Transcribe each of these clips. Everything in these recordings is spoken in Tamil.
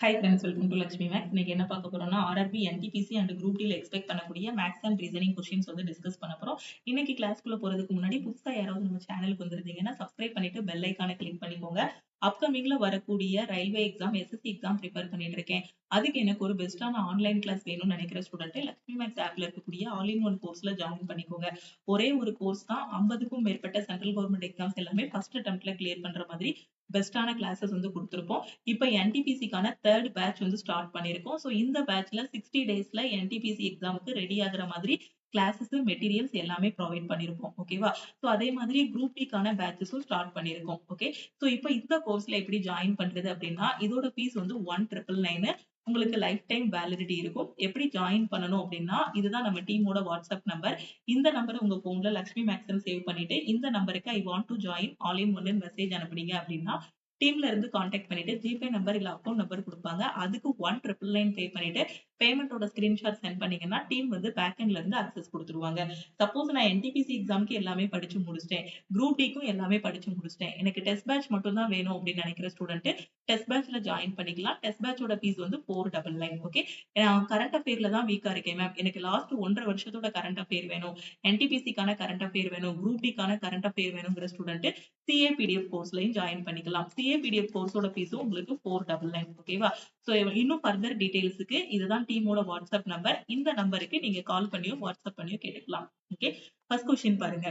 Hi friends, welcome to Lakshmi maths. இன்னைக்கு என்ன பார்க்க போறோம்னா ஆர்ஆர்பி, என்டிபிசி அண்ட் குரூப் டில எக்ஸ்பெக்ட் பண்ணக்கூடிய மேக்ஸ் அண்ட் ரீசனிங் கொஸ்டின்ஸ் வந்து டிஸ்கஸ் பண்ண போறோம். இன்னைக்கு கிளாஸ்க்குள்ள போறதுக்கு முன்னாடி புதுசா யாராவது நம்ம சேனலுக்கு வந்திருந்தீங்கன்னா சப்ஸ்கிரைப் பண்ணிட்டு பெல் ஐக்கானை கிளிக் பண்ணிக்கோங்க. அப்கமிங்ல வரக்கூடிய railway exam, SSC exam prepare பண்ணிட்டு இருக்கேன். அதுக்கு எனக்கு ஒரு பெஸ்டான ஆன்லைன் கிளாஸ் வேணும்னு நினைக்கிற ஸ்டூடெண்ட் லக்ஷ்மி மேக்ஸ் ஆப்ல இருக்கக்கூடிய ஆல் இன் ஒன் கோர்ஸ்ல ஜாயின் பண்ணிக்கோங்க. ஒரே ஒரு கோர்ஸ் தான், 50க்கும் மேற்பட்ட சென்ட்ரல் கவர்மெண்ட் எக்ஸாம்ஸ் எல்லாமே ஃபர்ஸ்ட் அட்டெம்ப்ட்ல கிளியர் பண்ற மாதிரி பெஸ்டான கிளாஸஸ் வந்து கொடுத்துருப்போம். இப்போ என்டிபிசிக்கான தேர்ட் பேட்ச் வந்து ஸ்டார்ட் பண்ணியிருக்கோம். ஸோ இந்த பேட்ச்ல 60 டேஸ்ல என்டிபிசி எக்ஸாமுக்கு ரெடி ஆகுற மாதிரி கிளாஸஸ், மெட்டீரியல்ஸ் எல்லாமே ப்ரொவைட் பண்ணியிருப்போம். ஓகேவா? ஸோ அதே மாதிரி குரூப் டிக்கான பேட்சஸும் ஸ்டார்ட் பண்ணியிருக்கோம். ஓகே, ஸோ இப்போ இந்த கோர்ஸ்ல எப்படி ஜாயின் பண்றது அப்படின்னா, இதோட ஃபீஸ் வந்து 1999. உங்களுக்கு லைஃப் டைம் வேலிடிட்டி இருக்கும். எப்படி ஜாயின் பண்ணணும் அப்படின்னா, இதுதான் நம்ம டீமோட வாட்ஸ்அப் நம்பர். இந்த நம்பரை உங்க போன்ல லக்ஷ்மி மேக்ஸ்ன்னு சேவ் பண்ணிட்டு இந்த நம்பருக்கு I want to join all in one message அனுப்புனீங்க அப்படின்னா டீம்ல இருந்து கான்டாக்ட் பண்ணிட்டு ஜிபே நம்பர் இல்ல அக்கௌண்ட் நம்பர் கொடுப்பாங்க. அதுக்கு 1999 பே பண்ணிட்டு பேமெண்டோட ஸ்கிரீன்ஷாட் சென்ட் பண்ணீங்கன்னா டீம் வந்து பேக்எண்ட்ல இருந்து அக்சஸ் கொடுத்துருவாங்க. சப்போஸ் நான் என்டிபிசி எக்ஸாம்க்கு எல்லாமே படிச்சு முடிச்சிட்டேன், குரூப் டிக்கும் எல்லாமே படிச்சு முடிச்சிட்டேன், எனக்கு டெஸ்ட் பேட்ச் மட்டும் தான் வேணும் அப்படின்னு நினைக்கிற ஸ்டூடெண்ட் டெஸ்ட் பேட்ச்ல ஜாயின் பண்ணிக்கலாம். டெஸ்ட் பேட்சோட ஃபீஸ் வந்து 499. ஓகே, நான் கரண்ட் அஃபேர்ல தான் வீக்கா இருக்கேன் மேம், எனக்கு லாஸ்ட் 1.5 வருஷத்தோட கரண்ட் அஃபேர் வேணும், என்டிபிசிக்கான கரண்ட் அஃபேர் வேணும், குரூப் டிக்கான கரண்ட் அஃபேர் வேணுங்கிற ஸ்டூடெண்ட் சிஏபிடிஎஃப் கோர்ஸ்லயும் ஜாயின் பண்ணிக்கலாம். சிஏபிடிஎஃப் கோர்ஸோட ஃபீஸும் உங்களுக்கு 499. ஓகேவா? ஸோ இன்னும் ஃபர்தர் டீடைல்ஸுக்கு இதுதான் டீமோட வாட்ஸ்அப் நம்பர். இந்த நம்பருக்கு நீங்க கால் பண்ணியோ வாட்ஸ்அப் பண்ணியோ கேட்டுக்கலாம். ஓகே, ஃபர்ஸ்ட் கொஸ்டின் பாருங்க.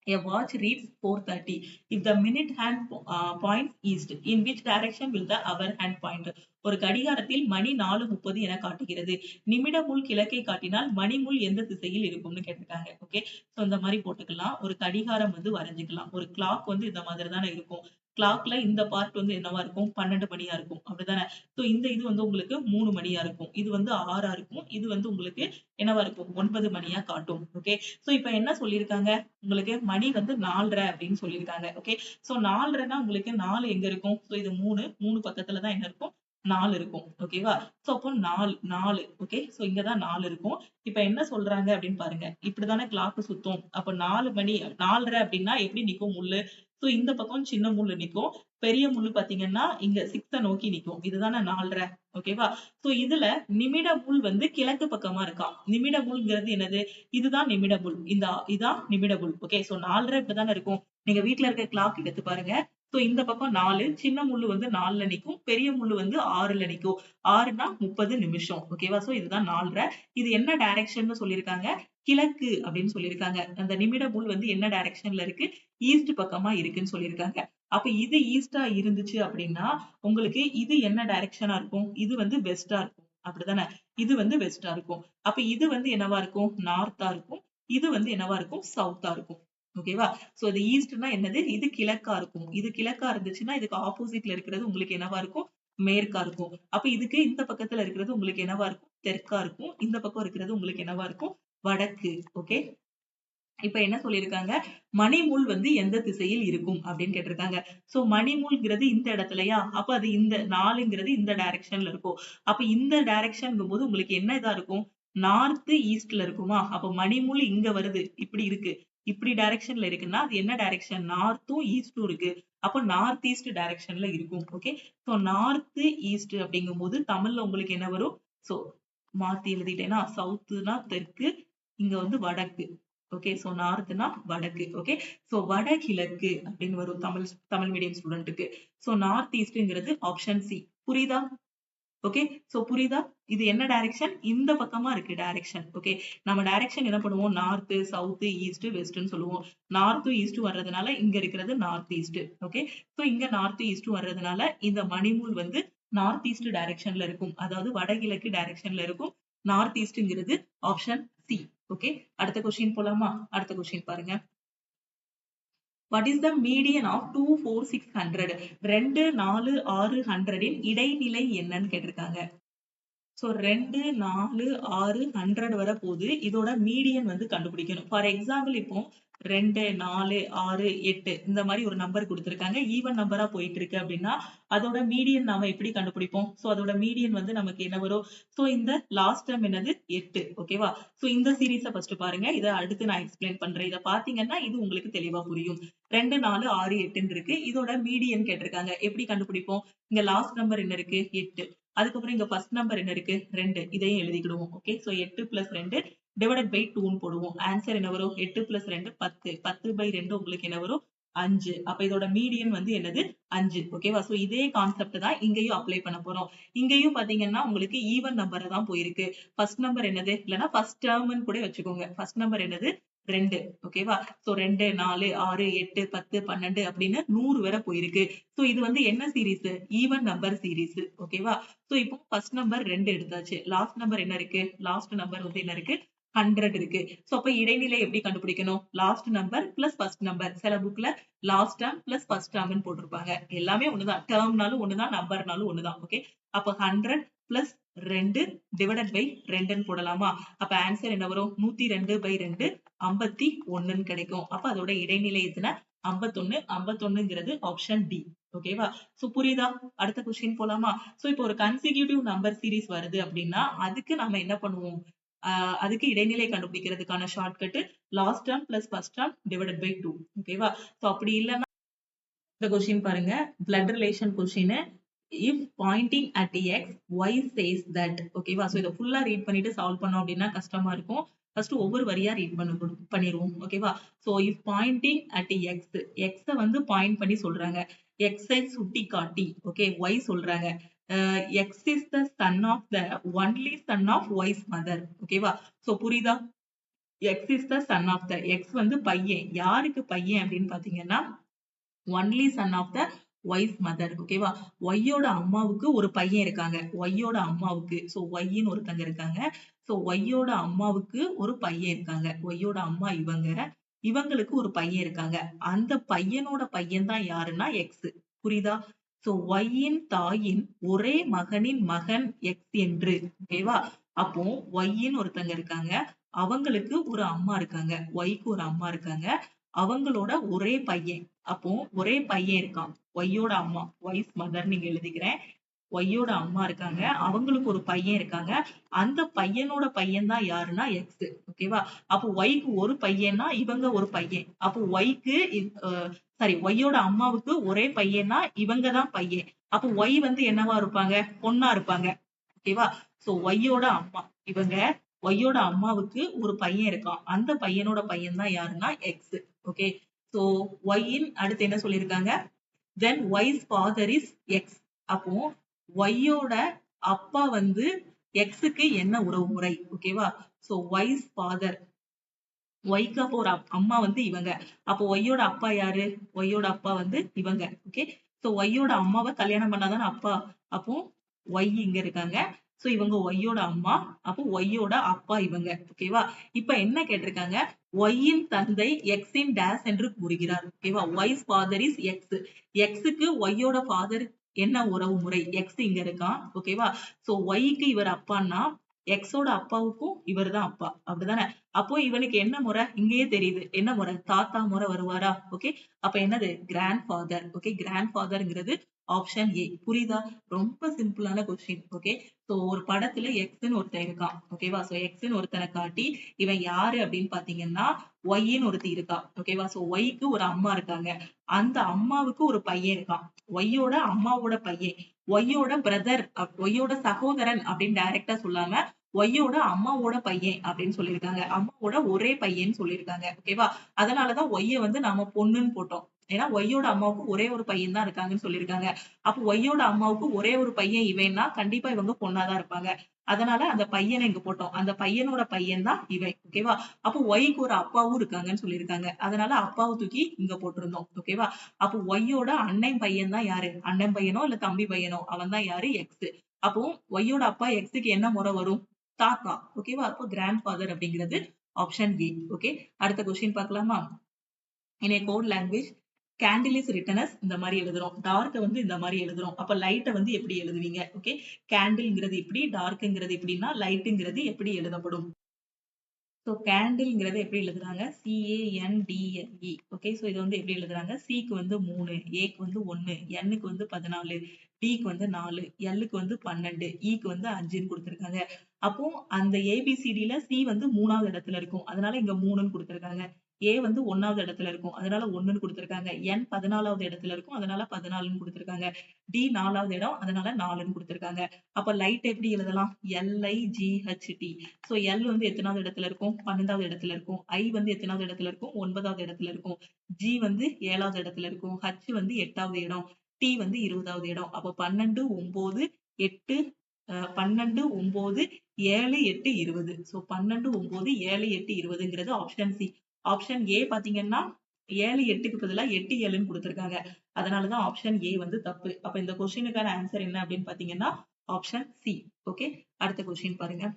A watch reads 4:30. If the minute hand points east, in which direction will the hour hand point? ஒரு கடிகாரத்தில் மணி 4:30 என காட்டுகிறது. நிமிட முள் கிழக்கை காட்டினால் மணி முள் எந்த திசையில் இருக்கும்னு கேட்டிருக்காங்க. ஓகே, ஸோ இந்த மாதிரி போட்டுக்கலாம். ஒரு கடிகாரம் வந்து வரைஞ்சுக்கலாம். ஒரு கிளாக் வந்து இந்த மாதிரி தானே இருக்கும். கிளாக்ல இந்த பார்ட் வந்து என்னவா இருக்கும்? 12 மணியா இருக்கும். அப்படிதானே? ஸோ இந்த இது வந்து உங்களுக்கு 3 மணியா இருக்கும். இது வந்து 6ஆ இருக்கும். இது வந்து உங்களுக்கு என்னவா இருக்கும்? 9 மணியா காட்டும். ஓகே, ஸோ இப்ப என்ன சொல்லியிருக்காங்க? உங்களுக்கு மணி வந்து 4:30 அப்படின்னு சொல்லியிருக்காங்க. ஓகே, சோ 4:30னா உங்களுக்கு 4 எங்க இருக்கும்? சோ இது 3 பக்கத்துல தான் என்ன இருக்கும்? 4 இருக்கும். ஓகேவா? சோ அப்போ 4 ஓகே, சோ இங்கதான் 4 இருக்கும். இப்ப என்ன சொல்றாங்க அப்படின்னு பாருங்க. இப்படிதானே கிளாக் சுத்தும். அப்ப 4 மணி 4:30 அப்படின்னா எப்படி நிக்கும் முள்ளு? சோ இந்த பக்கம் சின்ன முள்ளு நிக்கும். பெரிய முள்ளு பாத்தீங்கன்னா இங்க 6 நோக்கி நிக்கும். இதுதானே 4:30. ஓகேவா? சோ இதுல நிமிட முள் வந்து கிழக்கு பக்கமா இருக்காம். நிமிட முள்ங்கிறது என்னது? இதுதான் நிமிட முள். இதான் நிமிட முள். ஓகே, சோ 4:30 இப்படிதானே இருக்கும். நீங்க வீட்ல இருக்க கிளாக் எடுத்து பாருங்க. சோ இந்த பக்கம் 4, சின்ன முள்ளு வந்து 4ல நிக்கும், பெரிய முள்ளு வந்து 6ல நிக்கும். 6னா 30 நிமிஷம். ஓகேவா? சோ இதுதான் 4:30. இது என்ன டைரக்ஷன்னு சொல்லியிருக்காங்க? கிழக்கு அப்படின்னு சொல்லியிருக்காங்க. அந்த நிமிட முள் வந்து என்ன டைரக்ஷன்ல இருக்கு? ஈஸ்ட் பக்கமா இருக்குன்னு சொல்லியிருக்காங்க. அப்ப இது ஈஸ்டா இருந்துச்சு அப்படின்னா உங்களுக்கு இது என்ன டைரக்ஷனா இருக்கும்? இது வந்து வெஸ்டா இருக்கும். அப்படிதானே? இது வந்து வெஸ்டா இருக்கும். அப்ப இது வந்து என்னவா இருக்கும்? நார்த்தா இருக்கும். இது வந்து என்னவா இருக்கும்? சவுத்தா இருக்கும். ஓகேவா? சோ இது ஈஸ்ட்னா என்னது? இது கிழக்கா இருக்கும். இது கிழக்கா இருந்துச்சுன்னா இதுக்கு ஆப்போசிட்ல இருக்கிறது உங்களுக்கு என்னவா இருக்கும்? மேற்கா இருக்கும். அப்ப இதுக்கு இந்த பக்கத்துல இருக்கிறது உங்களுக்கு என்னவா இருக்கும்? தெற்கா இருக்கும். இந்த பக்கம் இருக்கிறது உங்களுக்கு என்னவா இருக்கும்? வடக்கு. ஓகே, இப்ப என்ன சொல்லியிருக்காங்க? மணிமுள் வந்து எந்த திசையில் இருக்கும் அப்படின்னு கேட்டிருக்காங்க. சோ மணிமுள்ங்கிறது இந்த இடத்துலயா? அப்ப அது இந்த 4ங்கிறது இந்த டைரக்ஷன்ல இருக்கும். அப்ப இந்த டைரக்ஷன்ங்கும் போது உங்களுக்கு என்ன இதா இருக்கும்? நார்த் ஈஸ்ட்ல இருக்குமா? அப்ப மணிமுள் இங்க வருது. இப்படி இருக்கு. இப்படி டைரக்ஷன்ல இருக்குன்னா அது என்ன டைரக்ஷன்? நார்த்தும் ஈஸ்டும் இருக்கு. அப்ப நார்த் ஈஸ்ட் டைரக்ஷன்ல இருக்கும். ஓகே, சோ நார்த் ஈஸ்ட் அப்படிங்கும்போது தமிழ்ல உங்களுக்கு என்ன வரும்? சோ மாத்தி எழுதிட்டேன்னா சவுத்னா தெற்கு, இங்க வந்து வடக்கு. ஓகே, சோ நார்த்னா வடக்கு. ஓகே, சோ வடகிழக்கு அப்படின்னு வரும் தமிழ் மீடியம் ஸ்டூடெண்ட்டுக்கு. சோ நார்த் ஈஸ்ட்ங்கிறது ஆப்ஷன் சி. புரியுதா? ஓகே, சோ புரியுதா? இது என்ன டைரக்ஷன்? இந்த பக்கமா இருக்கு டைரக்ஷன். ஓகே, நம்ம டைரக்ஷன் என்ன பண்ணுவோம்? நார்த், சவுத், ஈஸ்ட், வெஸ்ட்னு சொல்லுவோம். நார்த்தும் ஈஸ்டும் வர்றதுனால இங்க இருக்கிறது நார்த் ஈஸ்ட். ஓகே, சோ இங்க நார்த் ஈஸ்டும் வர்றதுனால இந்த மணிமுள் வந்து நார்த் ஈஸ்ட் டைரக்ஷன்ல இருக்கும். அதாவது வடகிழக்கு டைரக்ஷன்ல இருக்கும். நார்த் ஈஸ்ட்ங்கிறது ஆப்ஷன் சி. ஓகே, அடுத்த கொஸ்டின் போலாமா? அடுத்த கொஸ்டின் பாருங்க. What is the median of 2, 4, 600? 2, 4, 6, 100 இன் இடைநிலை என்னன்னு கேட்டிருக்காங்க. ஸோ 2, 4, 6, 100 வரை போகுது. இதோட மீடியன் வந்து கண்டுபிடிக்கணும். ஃபார் எக்ஸாம்பிள் இப்போ 2, 4, 6, 8 இந்த மாதிரி ஒரு நம்பர் கொடுத்துருக்காங்க. ஈவன் நம்பரா போயிட்டு இருக்கு அப்படின்னா அதோட மீடியன் நாம எப்படி கண்டுபிடிப்போம்? ஸோ அதோட மீடியன் வந்து நமக்கு என்ன வரும்? ஸோ இந்த லாஸ்ட் டேர்ம் என்னது 8. ஓகேவா? ஸோ இந்த சீரீஸை ஃபர்ஸ்ட் பாருங்க. இதை அடுத்து நான் எக்ஸ்பிளைன் பண்றேன். இதை பாத்தீங்கன்னா இது உங்களுக்கு தெளிவா புரியும். 2, 4, 6, 8 இருக்கு. இதோட மீடியன் கேட்டிருக்காங்க. எப்படி கண்டுபிடிப்போம்? இங்க லாஸ்ட் நம்பர் என்ன இருக்கு? 8. அதுக்கப்புறம் இங்க ஃபர்ஸ்ட் நம்பர் என்ன இருக்கு? 2. இதையும் எழுதிக்கிடுவோம். ஓகே, சோ 8 + 2 டிவைடட் பை 2 ன்னு போடுவோம். ஆன்சர் என்ன வரும்? 8 + 2 10. 10/2 உங்களுக்கு என்ன வரும்? 5. அப்ப இதோட மீடியன் வந்து என்னது? 5. ஓகேவா? சோ இதே கான்செப்ட் தான் இங்கேயும் அப்ளை பண்ண போறோம். இங்கேயும் பாத்தீங்கன்னா உங்களுக்கு ஈவன் நம்பர் தான் போயிருக்கு. ஃபர்ஸ்ட் நம்பர் என்னது? இல்லனா ஃபர்ஸ்ட் டேர்ம்னு கூட வச்சுக்கோங்க. ஃபர்ஸ்ட் நம்பர் என்னது? 2. ஓகேவா? சோ 2, 4, 6, 8, 10, 12 அப்படின்னு 100 வரை போயிருக்கு. சோ இது வந்து என்ன சீரிஸ்? Even number series. ஓகேவா? சோ இப்போ ஃபர்ஸ்ட் நம்பர் 2 எடுத்தாச்சு. லாஸ்ட் நம்பர் என்ன இருக்கு? லாஸ்ட் நம்பர் வந்து என்ன இருக்கு? 100 இருக்கு. சோ அப்ப இடைநிலை எப்படி கண்டுபிடிக்கணும்? Last number plus first number. சில புக்ல லாஸ்ட் டேர்ம் பிளஸ் ஃபர்ஸ்ட் டேர்ம்னு போட்டிருப்பாங்க. எல்லாமே ஒண்ணுதான். டேர்ம்னாலும் ஒண்ணுதான், நம்பர்னாலும் ஒண்ணுதான். ஓகே, அப்ப 100 பிளஸ் 2 டிவைடட் பை 2ன்னு போடலாமா? அப்ப ஆன்சர் என்ன வரும்? 102/2 51ன்னு கிடைக்கும். அப்ப அதோட இடைநிலை எதுனா 51. 51ங்கிறது ஆப்ஷன் டி. ஓகேவா? சோ புரியுதா? அடுத்த கொஸ்டின் போலாமா? சோ இப்போ ஒரு கன்சிக்யூட்டிவ் நம்பர் சீரிஸ் வருது அப்படின்னா அதுக்கு நாம என்ன பண்ணுவோம்? அதுக்கு இடைநிலை கண்டுபிடிக்கிறதுக்கான shortcut last term plus first term divided by 2. ஓகேவா? சோ அப்படி இல்லைன்னா இந்த கொஸ்டின் பாருங்க, blood relation question. If pointing at X Y says that. ஓகேவா? சோ இதை ஃபுல்லா ரீட் பண்ணிட்டு சால்வ் பண்ணோம் அப்படின்னா கஷ்டமா இருக்கும். ஃபர்ஸ்ட் ஒவ்வொரு வரியா ரீட் பண்ணிடுவோம். ஓகேவா? So if pointing at X, எக்ஸ வந்து பாயிண்ட் பண்ணி சொல்றாங்க. எக்ஸை சுட்டி காட்டி, ஓகே, ஒய் சொல்றாங்க. X is the son of the only son of Y's mother. ஓகேவா? சோ புரியுதா? X is the son of the, X வந்து பையன். யாருக்கு பையன் அப்படின்னு பாத்தீங்கன்னா only son of the Y's mother. ஓகேவா? ஒய்யோட அம்மாவுக்கு ஒரு பையன் இருக்காங்க. ஒய்யோட அம்மாவுக்கு, சோ ஒய்ன்னு ஒருத்தங்க இருக்காங்க. சோ ஒய்யோட அம்மாவுக்கு ஒரு பையன் இருக்காங்க. ஒய்யோட அம்மா இவங்க, இவங்களுக்கு ஒரு பையன் இருக்காங்க. அந்த பையனோட பையன் தான் யாருன்னா எக்ஸ். புரியுதா? சோ ஒய்யின் தாயின் ஒரே மகனின் மகன் எக்ஸ் என்று. ஓகேவா? அப்போ ஒய்ன்னு ஒருத்தங்க இருக்காங்க. அவங்களுக்கு ஒரு அம்மா இருக்காங்க. ஒய்க்கு ஒரு அம்மா இருக்காங்க. அவங்களோட ஒரே பையன். அப்போ ஒரே பையன் இருக்கான். ஒய்யோட அம்மா, ஒய்ஸ் மதர் நீங்க எழுதிக்கிறேன். ஒய்யோட அம்மா இருக்காங்க. அவங்களுக்கு ஒரு பையன் இருக்காங்க. அந்த பையனோட பையன் தான் யாருன்னா எக்ஸ். ஓகேவா? அப்போ ஒய்க்கு ஒரு பையன்னா இவங்க ஒரு பையன். அப்போ ஒய்க்கு சாரி, ஒய்யோட அம்மாவுக்கு ஒரே பையன்னா இவங்க தான் பையன். அப்போ ஒய் வந்து என்னவா இருப்பாங்க? பொண்ணா இருப்பாங்க. ஓகேவா? சோ ஒய்யோட அம்மா இவங்க, ஒய்யோட அம்மாவுக்கு ஒரு பையன் இருக்கான். அந்த பையனோட பையன் தான் யாருன்னா எக்ஸ். ஓகே, சோ ஒய்யின் அடுத்து என்ன சொல்லியிருக்காங்க? தென் ஒய்ஸ் ஃபாதர் இஸ் எக்ஸ். அப்போ ஒய்யோட அப்பா வந்து எக்ஸுக்கு என்ன உறவு முறை? ஓகேவா? சோ ஒய்ஸ் ஃபாதர், ஒய்க்கு அப்போ ஒரு அம்மா வந்து இவங்க. அப்போ ஒய்யோட அப்பா யாரு? ஒய்யோட அப்பா வந்து இவங்க. ஓகே, சோ ஒய்யோட அம்மாவை கல்யாணம் பண்ணாதானே அப்பா. அப்போ ஒய் இங்க இருக்காங்க. சோ இவங்க ஒய்யோட அம்மா. அப்போ ஒய்யோட அப்பா இவங்க. ஓகேவா? இப்ப என்ன கேட்டிருக்காங்க? ஒய்யின் தந்தை எக்ஸின் டேஸ் என்று கூறுகிறார். ஓகேவா? Ys father is X. எக்ஸுக்கு ஒய்யோட ஃபாதர் என்ன உறவு முறை? எக்ஸ் இங்க இருக்கான். ஓகேவா? சோ ஒய்க்கு இவர் அப்பான்னா எக்ஸோட அப்பாவுக்கும் இவர் தான் அப்பா. அப்படிதானே? அப்போ இவனுக்கு என்ன முறை? இங்கேயே தெரியுது. என்ன முறை? தாத்தா முறை வருவாரா? ஓகே, அப்ப என்னது? Grandfather. ஓகே, கிராண்ட் ஃபாதர்ங்கிறது ஆப்ஷன் ஏ. புரியுதா? ரொம்ப சிம்பிளான கொஸ்டின். ஓகே, சோ ஒரு படத்துல எக்ஸ்ன்னு ஒருத்தன் இருக்கான். ஓகேவா? சோ எக்ஸ்ன்னு ஒருத்தனை காட்டி இவன் யாரு அப்படின்னு பாத்தீங்கன்னா ஒய்ன்னு ஒருத்தி இருக்கா. ஓகேவா? சோ ஒய்க்கு ஒரு அம்மா இருக்காங்க. அந்த அம்மாவுக்கு ஒரு பையன் இருக்கான். ஒய்யோட அம்மாவோட பையன், ஒய்யோட பிரதர், ஒய்யோட சகோதரன் அப்படின்னு டைரக்டா சொல்லாம ஒய்யோட அம்மாவோட பையன் அப்படின்னு சொல்லியிருக்காங்க. அம்மாவோட ஒரே பையன் சொல்லியிருக்காங்க. ஓகேவா? அதனாலதான் ஒய்ய வந்து நாம பொண்ணுன்னு போட்டோம். ஏன்னா ஒய்யோட அம்மாவுக்கு ஒரே ஒரு பையன் தான் இருக்காங்கன்னு சொல்லியிருக்காங்க. அப்ப ஒய்யோட அம்மாவுக்கு ஒரே ஒரு பையன் இவன்னா கண்டிப்பா இவங்க பொண்ணாதான் இருப்பாங்க. அதனால அந்த பையனை இங்க போட்டோம். அந்த பையனோட பையன் தான் இவன். ஓகேவா? அப்ப ஒய்க்கு ஒரு அப்பாவும் இருக்காங்கன்னு சொல்லியிருக்காங்க. அதனால அப்பாவை தூக்கி இங்க போட்டிருந்தோம். ஓகேவா? அப்போ ஒய்யோட அண்ணன் பையன் தான் யாரு? அண்ணன் பையனோ இல்ல தம்பி பையனோ அவன் தான் யாரு? எக்ஸ். அப்போ ஒய்யோட அப்பா எக்ஸுக்கு என்ன முறை வரும்? தாத்தா. ஓகேவா? அப்போ கிராண்ட் ஃபாதர் அப்படிங்கிறது ஆப்ஷன் ஏ. ஓகே, அடுத்த கொஸ்டின் பார்க்கலாமா? In a code language, candle is written as இந்த மாதிரி எழுதுறோம், டார்க்கை வந்து இந்த மாதிரி எழுதுறோம். அப்ப லைட்டை வந்து எப்படி எழுதுவீங்க? ஓகே, கேண்டில்ங்கிறது இப்படி, டார்க்குங்கிறது எப்படின்னா லைட்டுங்கிறது எப்படி எழுதப்படும்? ஸோ கேண்டில்ங்கிறது எப்படி எழுதுறாங்க? CANDLE. ஓகே, ஸோ இது வந்து எப்படி எழுதுறாங்க? சிக்கு வந்து 3, ஏக்கு வந்து 1, எண்ணுக்கு வந்து 14, டிக்கு வந்து 4, எல்லுக்கு வந்து 12, ஈக்கு வந்து 5ன்னு கொடுத்துருக்காங்க. அப்போ அந்த ஏபிசிடில சி வந்து 3வது இடத்துல இருக்கும், அதனால இங்க 3ன்னு கொடுத்துருக்காங்க. ஏ வந்து 1வது இடத்துல இருக்கும், அதனால 1ன்னு கொடுத்துருக்காங்க. என் 14வது இடத்துல இருக்கும், அதனால 14ன்னு கொடுத்துருக்காங்க. டி 4வது இடம், அதனால 4ன்னு கொடுத்துருக்காங்க. அப்ப லைட் எப்படி எழுதலாம்? LIGHT. சோ எல் வந்து எத்தனாவது இடத்துல இருக்கும்? 12வது இடத்துல இருக்கும். ஐ வந்து எத்தனாவது இடத்துல இருக்கும்? 9வது இடத்துல இருக்கும். ஜி வந்து 7வது இடத்துல இருக்கும். ஹச் வந்து 8வது இடம். டி வந்து 20வது இடம். அப்ப 12, 9, 8, 12, 9, 7, 8, 20. சோ 12, 9, 7, 8, 20ங்கிறது ஆப்ஷன் சி. ஆப்ஷன் ஏ பாத்தீங்கன்னா 7, 8க்கு பதிலா 8, 7ன்னு கொடுத்திருக்காங்க. அதனாலதான் ஆப்ஷன் ஏ வந்து தப்பு. அப்ப இந்த கொஸ்டினுக்கான ஆன்சர் என்ன அப்படின்னு பாத்தீங்கன்னா ஆப்ஷன் சி. ஓகே, அடுத்த கொஸ்டின் பாருங்க.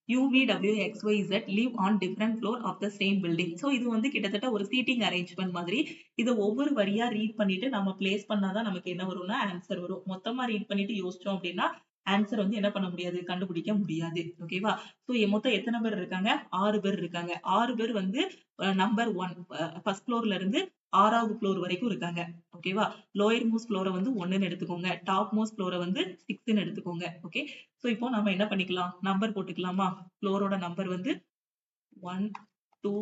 UVWXYZ live on different floor of the same building. So இது வந்து கிட்டத்தட்ட ஒரு சீட்டிங் அரேஞ்ச்மெண்ட் மாதிரி. இதை ஒவ்வொரு வரியா ரீட் பண்ணிட்டு நம்ம பிளேஸ் பண்ணாதான் நமக்கு என்ன வரும்னா ஆன்சர் வரும். மொத்தமா ரீட் பண்ணிட்டு யோசிச்சோம் அப்படின்னா ஆன்சர் வந்து என்ன பண்ண முடியாது? கண்டுபிடிக்க முடியாது. ஓகேவா? சோ மொத்தம் எத்தனை பேர் இருக்காங்க? 6 பேர் இருக்காங்க. 6 பேர் வந்து நம்பர் 1 ஃபர்ஸ்ட் ஃப்ளோர்ல இருந்து 6வது ஃப்ளோர் வரைக்கும் இருக்காங்க. ஓகேவா? லோயர் மோஸ்ட் ஃப்ளோரை வந்து 1ன்னு எடுத்துக்கோங்க. டாப் மோஸ்ட் ஃப்ளோரை வந்து 6ன்னு எடுத்துக்கோங்க. ஓகே, சோ இப்போ நம்ம என்ன பண்ணிக்கலாம்? நம்பர் போட்டுக்கலாமா? ஃப்ளோரோட நம்பர் வந்து 1, 2,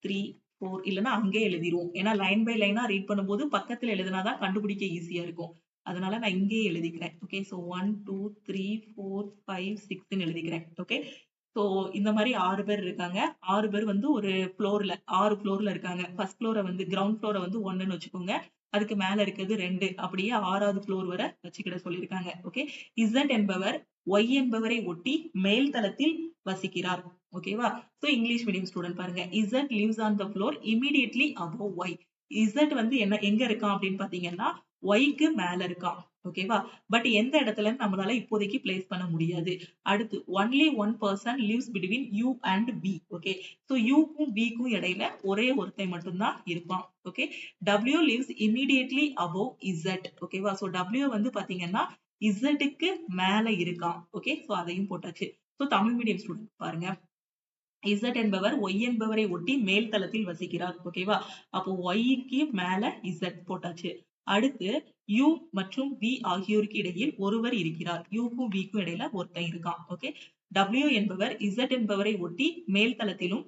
3, 4 இல்லைன்னா அங்கே எழுதிருவோம். ஏன்னா லைன் பை லைனா ரீட் பண்ணும்போது பக்கத்துல எழுதினாதான் கண்டுபிடிக்க ஈஸியா இருக்கும். அதனால நான் இங்கேயே எழுதிக்கிறேன். ஓகே, சோ 1, 2, 3, 4, 5, 6ன்னு எழுதிக்கிறேன். ஓகே, சோ இந்த மாதிரி 6 பேர் இருக்காங்க. 6 பேர் வந்து ஒரு ஃப்ளோர்ல 6 ஃப்ளோர்ல இருக்காங்க. ஃபர்ஸ்ட் ஃப்ளோரை வந்து கிரவுண்ட் ஃப்ளோரை வந்து 1ன்னு வச்சுக்கோங்க. அதுக்கு மேல இருக்கிறது 2, அப்படியே 6வது ஃப்ளோர் வரை வச்சுக்கிட சொல்லியிருக்காங்க. ஓகே, இசட் என்பவர் ஒய் என்பவரை ஒட்டி மேல் தளத்தில் வசிக்கிறார். ஓகேவா? சோ இங்கிலீஷ் மீடியம் ஸ்டூடெண்ட் பாருங்க. Z lives on the floor immediately above Y. Z வந்து எங்க இருக்கான் அப்படின்னு பாத்தீங்கன்னா ஒய்க்கு மேல இருக்கான். ஓகேவா? பட் எந்த இடத்துல நம்மளால இப்போதைக்கு பிளேஸ் பண்ண முடியாது. அடுத்து only one person lives between you and B. Okay, so யூக்கும் பிக்கும் இடையில ஒரே ஒருத்தன் மட்டும்தான் இருப்பான். Okay, W lives immediately above Z. ஓகேவா? சோ W வந்து பாத்தீங்கன்னா இசட்டுக்கு மேல இருக்கான். ஓகே, சோ அதையும் போட்டாச்சு. சோ தமிழ் மீடியம் ஸ்டூடெண்ட் பாருங்க. இசட் என்பவர் ஒய் என்பவரை ஒட்டி மேல் தளத்தில் வசிக்கிறார். ஓகேவா? அப்போ ஒய்க்கு மேல இசட் போட்டாச்சு. அடுத்து யூ மற்றும் வி ஆகியோருக்கு இடையில் ஒருவர் இருக்கிறார். யூக்கும் விக்கும் இடையில ஒருத்தன் இருக்கான். ஓகே, டபிள்யூ என்பவர் இசட் என்பவரை ஒட்டி மேல் தளத்திலும்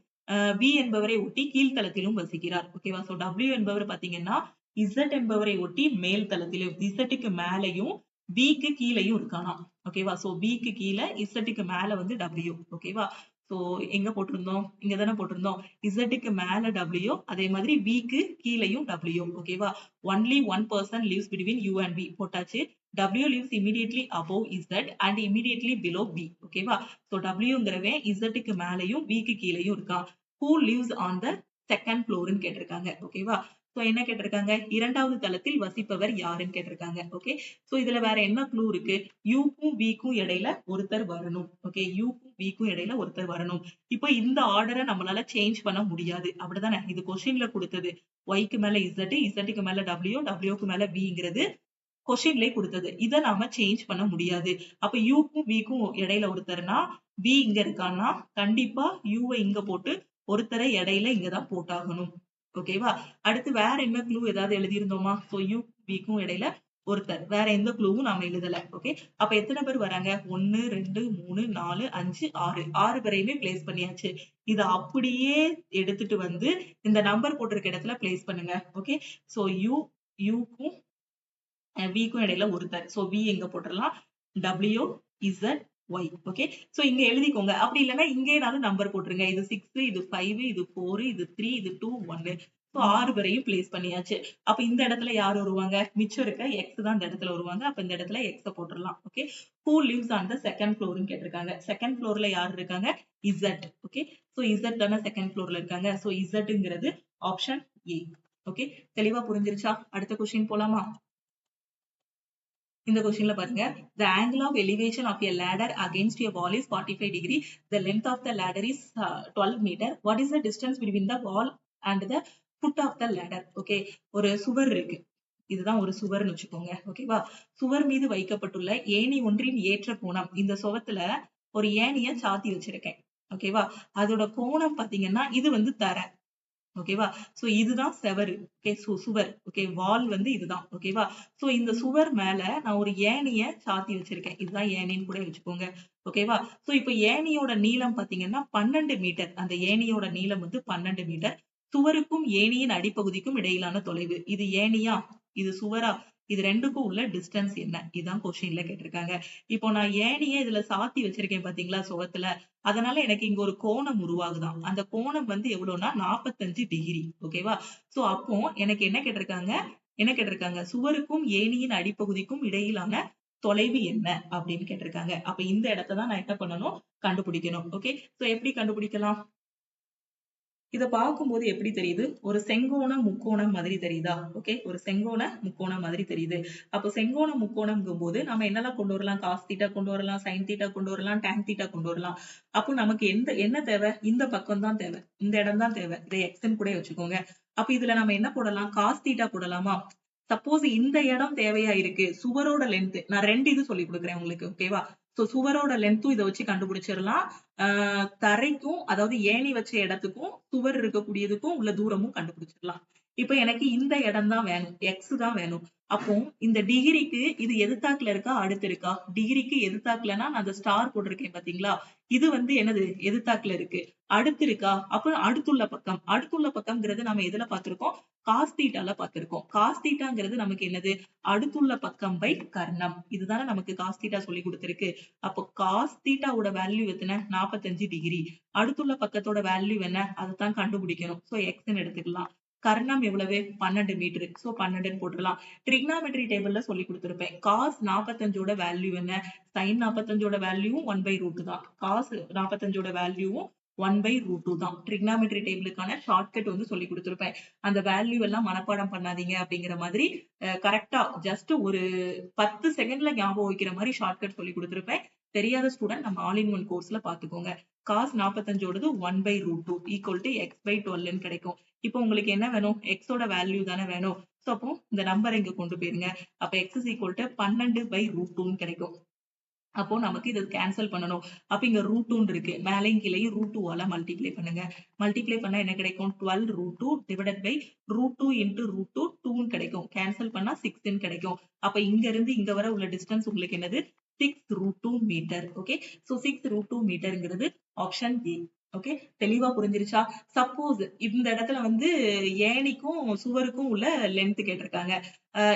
வி என்பவரை ஒட்டி கீழ்த்தளத்திலும் வசிக்கிறார். ஓகேவா? சோ டபிள்யூ என்பவர் பாத்தீங்கன்னா இசட் என்பவரை ஒட்டி மேல் தளத்திலும் இசட்டுக்கு மேலையும் விக்கு கீழையும் இருக்கானாம். ஓகேவா? சோ விக்கு கீழே இசட்டுக்கு மேல வந்து டபிள்யூ. ஓகேவா? சோ எங்க போட்டிருந்தோம்? இங்க தானே போட்டிருந்தோம். இசட்டுக்கு மேல W, அதே மாதிரி விக்கு கீழையும் W. ஓகேவா? only one person lives between you and V போட்டாச்சு. W lives immediately above Z and immediately below V. ஓகேவா? சோ Wங்கிறவன் இசட்டுக்கு மேலையும் விக்கு கீழையும் இருக்கான். Who lives on the second floorன்னு கேட்டிருக்காங்க. ஓகேவா? சோ என்ன கேட்டிருக்காங்க? 2வது தளத்தில் வசிப்பவர் யாருன்னு கேட்டிருக்காங்க. ஓகே, சோ இதுல வேற என்ன க்ளூ இருக்கு? யூக்கும் விக்கும் இடையில ஒருத்தர் வரணும். ஓகே, யூக்கும் விக்கும் இடையில ஒருத்தர் வரணும். இப்போ இந்த ஆர்டரை நம்மளால சேஞ்ச் பண்ண முடியாது. அப்படிதானே? இது கொஸ்டின்ல கொடுத்தது. ஒய்க்கு மேல இசட், இசட்டுக்கு மேல டபிள்யூ, டபிள்யூக்கு மேல விங்கிறது கொஸ்டின்லயே கொடுத்தது. இதை நாம சேஞ்ச் பண்ண முடியாது. அப்ப யூக்கும் விக்கும் இடையில ஒருத்தர்னா வி இங்க இருக்கான்னா கண்டிப்பா யூவை இங்க போட்டு ஒருத்தரை இடையில இங்கதான் போட்டாகணும். ஓகேவா? அடுத்து வேற என்ன க்ளூ ஏதாவது எழுதியிருந்தோமா? சோ யூ விக்கும் இடையில ஒருத்தர், வேற எந்த க்ளூவும் நாம எழுதல. ஓகே, அப்ப எத்தனை பேர் வராங்க? 1, 2, 3, 4, 5, 6. 6 பேரையுமே பிளேஸ் பண்ணியாச்சு. இத அப்படியே எடுத்துட்டு வந்து இந்த நம்பர் போட்டிருக்க இடத்துல பிளேஸ் பண்ணுங்க. ஓகே, சோ யூக்கும் விக்கும் இடையில ஒருத்தர். சோ வி எங்க போட்டுடலாம்? W, Z, Y. Okay, so இங்க எழுதிக்கோங்க. அப்படி இல்லைன்னா இங்கேனாலும் நம்பர் போட்டுருங்க. இது 6, இது 5, இது 4, இது 3, இது 2, 1. சோ 6 பேரையும் பிளேஸ் பண்ணியாச்சு. அப்ப இந்த இடத்துல யார் வருவாங்க? மிச்சம் இருக்க எக்ஸ் தான் இந்த இடத்துல வருவாங்க. அப்ப இந்த இடத்துல எக்ஸ போட்டுடலாம். Okay, who lives on the second floorன்னு கேட்டிருக்காங்க. செகண்ட் ஃப்ளோர்ல யார் இருக்காங்க? Z. ஓகே, சோ Z தானே செகண்ட் ஃப்ளோர்ல இருக்காங்க. சோ Zங்கிறது ஆப்ஷன் A. ஓகே, தெளிவா புரிஞ்சிருச்சா? அடுத்த கொஸ்டின் போலாமா? இந்த கொஸ்டின்ல பாருங்க. The angle of elevation of a ladder against a wall is 45 degree. The length of the ladder is 12 meter. What is the distance between the wall and the foot of the ladder. Okay, ஒரு சுவர் இருக்கு, இதுதான் ஒரு சுவர்னு வச்சுக்கோங்க. ஓகேவா, சுவர் மீது வைக்கப்பட்டுள்ள ஏணி ஒன்றின் ஏற்ற கோணம், இந்த சுவத்துல ஒரு ஏணிய சாத்தி வச்சிருக்கேன். ஓகேவா, அதோட கோணம் பாத்தீங்கன்னா இது வந்து தரை. ஓகேவா, சோ இதுதான் செவரு. ஓகே, சுவர். ஓகே, வால் வந்து இதுதான். ஓகேவா, சோ இந்த சுவர் மேல நான் ஒரு ஏணிய சாத்தி வச்சிருக்கேன். இதுதான் ஏணின்னு கூட வச்சுக்கோங்க. ஓகேவா, சோ இப்ப ஏணியோட நீளம் பாத்தீங்கன்னா 12 மீட்டர். அந்த ஏணியோட நீளம் வந்து 12 மீட்டர். சுவருக்கும் ஏணியின் அடிப்பகுதிக்கும் இடையிலான தொலைவு. இது ஏணியா, இது சுவரா, இது ரெண்டுக்கும் உள்ள டிஸ்டன்ஸ் என்ன, இதுதான் கொஸ்டின்ல கேட்டிருக்காங்க. இப்போ நான் ஏணிய இதுல சாத்தி வச்சிருக்கேன் பாத்தீங்களா சுவத்துல, அதனால எனக்கு இங்க ஒரு கோணம் உருவாகுதாம். அந்த கோணம் வந்து எவ்வளவுனா 45 டிகிரி. ஓகேவா, சோ அப்போ எனக்கு என்ன கேட்டிருக்காங்க, சுவருக்கும் ஏணியின் அடிப்பகுதிக்கும் இடையிலான தொலைவு என்ன அப்படின்னு கேட்டிருக்காங்க. அப்ப இந்த இடத்தை தான் நான் என்ன பண்ணணும், கண்டுபிடிக்கணும். ஓகே, சோ எப்படி கண்டுபிடிக்கலாம், இத பார்க்கும்போது எப்படி தெரியுது, ஒரு செங்கோணம் முக்கோணம் மாதிரி தெரியுதா? ஓகே, ஒரு செங்கோண முக்கோணம் மாதிரி தெரியுது. அப்போ செங்கோண முக்கோணம்ங்கும் போது நம்ம என்னெல்லாம் கொண்டு வரலாம், காஸ் தீட்டா கொண்டு வரலாம், சைன் தீட்டா கொண்டு வரலாம், டான் தீட்டா கொண்டு வரலாம். அப்போ நமக்கு என்ன தேவை, இந்த பக்கம் தான் தேவை, இந்த இடம் தான் தேவை. இதை எக்ஸ்ன்னு கூட வச்சுக்கோங்க. அப்ப இதுல நம்ம என்ன போடலாம், காஸ் தீட்டா போடலாமா? சப்போஸ் இந்த இடம் தேவையா இருக்கு, சுவரோட லென்த், நான் 2 இது சொல்லி கொடுக்குறேன் உங்களுக்கு. ஓகேவா, சோ சுவரோட லென்த்தும் இதை வச்சு கண்டுபிடிச்சிடலாம். தரைக்கும், அதாவது ஏணி வச்ச இடத்துக்கும் சுவர் இருக்கக்கூடியதுக்கும் உள்ள தூரமும் கண்டுபிடிச்சிடலாம். இப்ப எனக்கு இந்த இடம் தான் வேணும், எக்ஸ் தான் வேணும். அப்போ இந்த டிகிரிக்கு இது எதிர்த்தாக்குல இருக்கா, அடுத்து இருக்கா? டிகிரிக்கு எதிர்த்தாக்குலன்னா நான் அந்த ஸ்டார் போட்டிருக்கேன் பாத்தீங்களா, இது வந்து என்னது, எதிர்த்தாக்குல இருக்கு. அடுத்து இருக்கா, அப்ப அடுத்துள்ள பக்கம். அடுத்துள்ள பக்கம்ங்கிறது நம்ம எதுல பார்த்திருக்கோம், காஸ் தீட்டால பார்த்திருக்கோம். காஸ் தீட்டாங்கிறது நமக்கு என்னது, அடுத்துள்ள பக்கம் பை கர்ணம். இதுதானே நமக்கு காஸ் தீட்டா சொல்லி கொடுத்திருக்கு. அப்போ காஸ் தீட்டாவோட வேல்யூ எத்தனை, 45 டிகிரி. அடுத்துள்ள பக்கத்தோட வேல்யூ என்ன, அதைத்தான் கண்டுபிடிக்கணும். சோ எக்ஸ்ன்னு எடுத்துக்கலாம். கர்ணம் எவ்வளவு, 12 மீட்டர். சோ 12 போட்டுடலாம். ட்ரிக்னாமெட்ரி டேபிள்ல சொல்லி கொடுத்திருப்பேன். காஸ் 45ஓட வேல்யூ என்ன, சைன் 45ஓட வேல்யூவும் 1/√2 தான். காஸ் 45ஓட வேல்யூவும் 1/√2 தான். ட்ரிக்னாமெட்ரி டேபிளுக்கான ஷார்ட்கட் வந்து சொல்லி கொடுத்திருப்பேன். அந்த வேல்யூ எல்லாம் மனப்பாடம் பண்ணாதீங்க அப்படிங்கிற மாதிரி, கரெக்டா ஜஸ்ட் ஒரு 10 செகண்ட்ல ஞாபகம் வைக்கிற மாதிரி ஷார்ட்கட் சொல்லி கொடுத்திருப்பேன். தெரியாத ஸ்டூடெண்ட் நம்ம ஆல் இன் ஒன் கோர்ஸ்ல பாத்துக்கோங்க. காஸ் 45ஓடது 1/√2 ஈக்குவல் டு x/12 கிடைக்கும். இப்போ உங்களுக்கு என்ன வேணும், எக்ஸோட வேல்யூ தானே வேணும். சோ அப்போ இந்த நம்பரை இங்க கொண்டு போயிருங்க. அப்ப x is equal to 12/√2 கிடைக்கும். அப்போ நமக்கு இது கேன்சல் பண்ணணும். அப்ப இங்க √2 இருக்கு, மேலையும் கீழையும் √2ஆல மல்டிப்ளை பண்ணுங்க. மல்டிப்ளை பண்ணா என்ன கிடைக்கும், 12√2 டிவைடட் பை √2 into √2 2 கிடைக்கும். கேன்சல் பண்ணா 6 கிடைக்கும். அப்ப இங்க இருந்து இங்க வர உள்ள டிஸ்டன்ஸ் உங்களுக்கு என்னது, 6√2 மீட்டர். ஓகே, சோ 6√2 மீட்டர்ங்கிறது ஆப்ஷன் ஏ. ஓகே, தெளிவா புரிஞ்சிருச்சா? சப்போஸ் இந்த இடத்துல வந்து ஏணிக்கும் சுவருக்கும் உள்ள லென்த் கேட்டிருக்காங்க.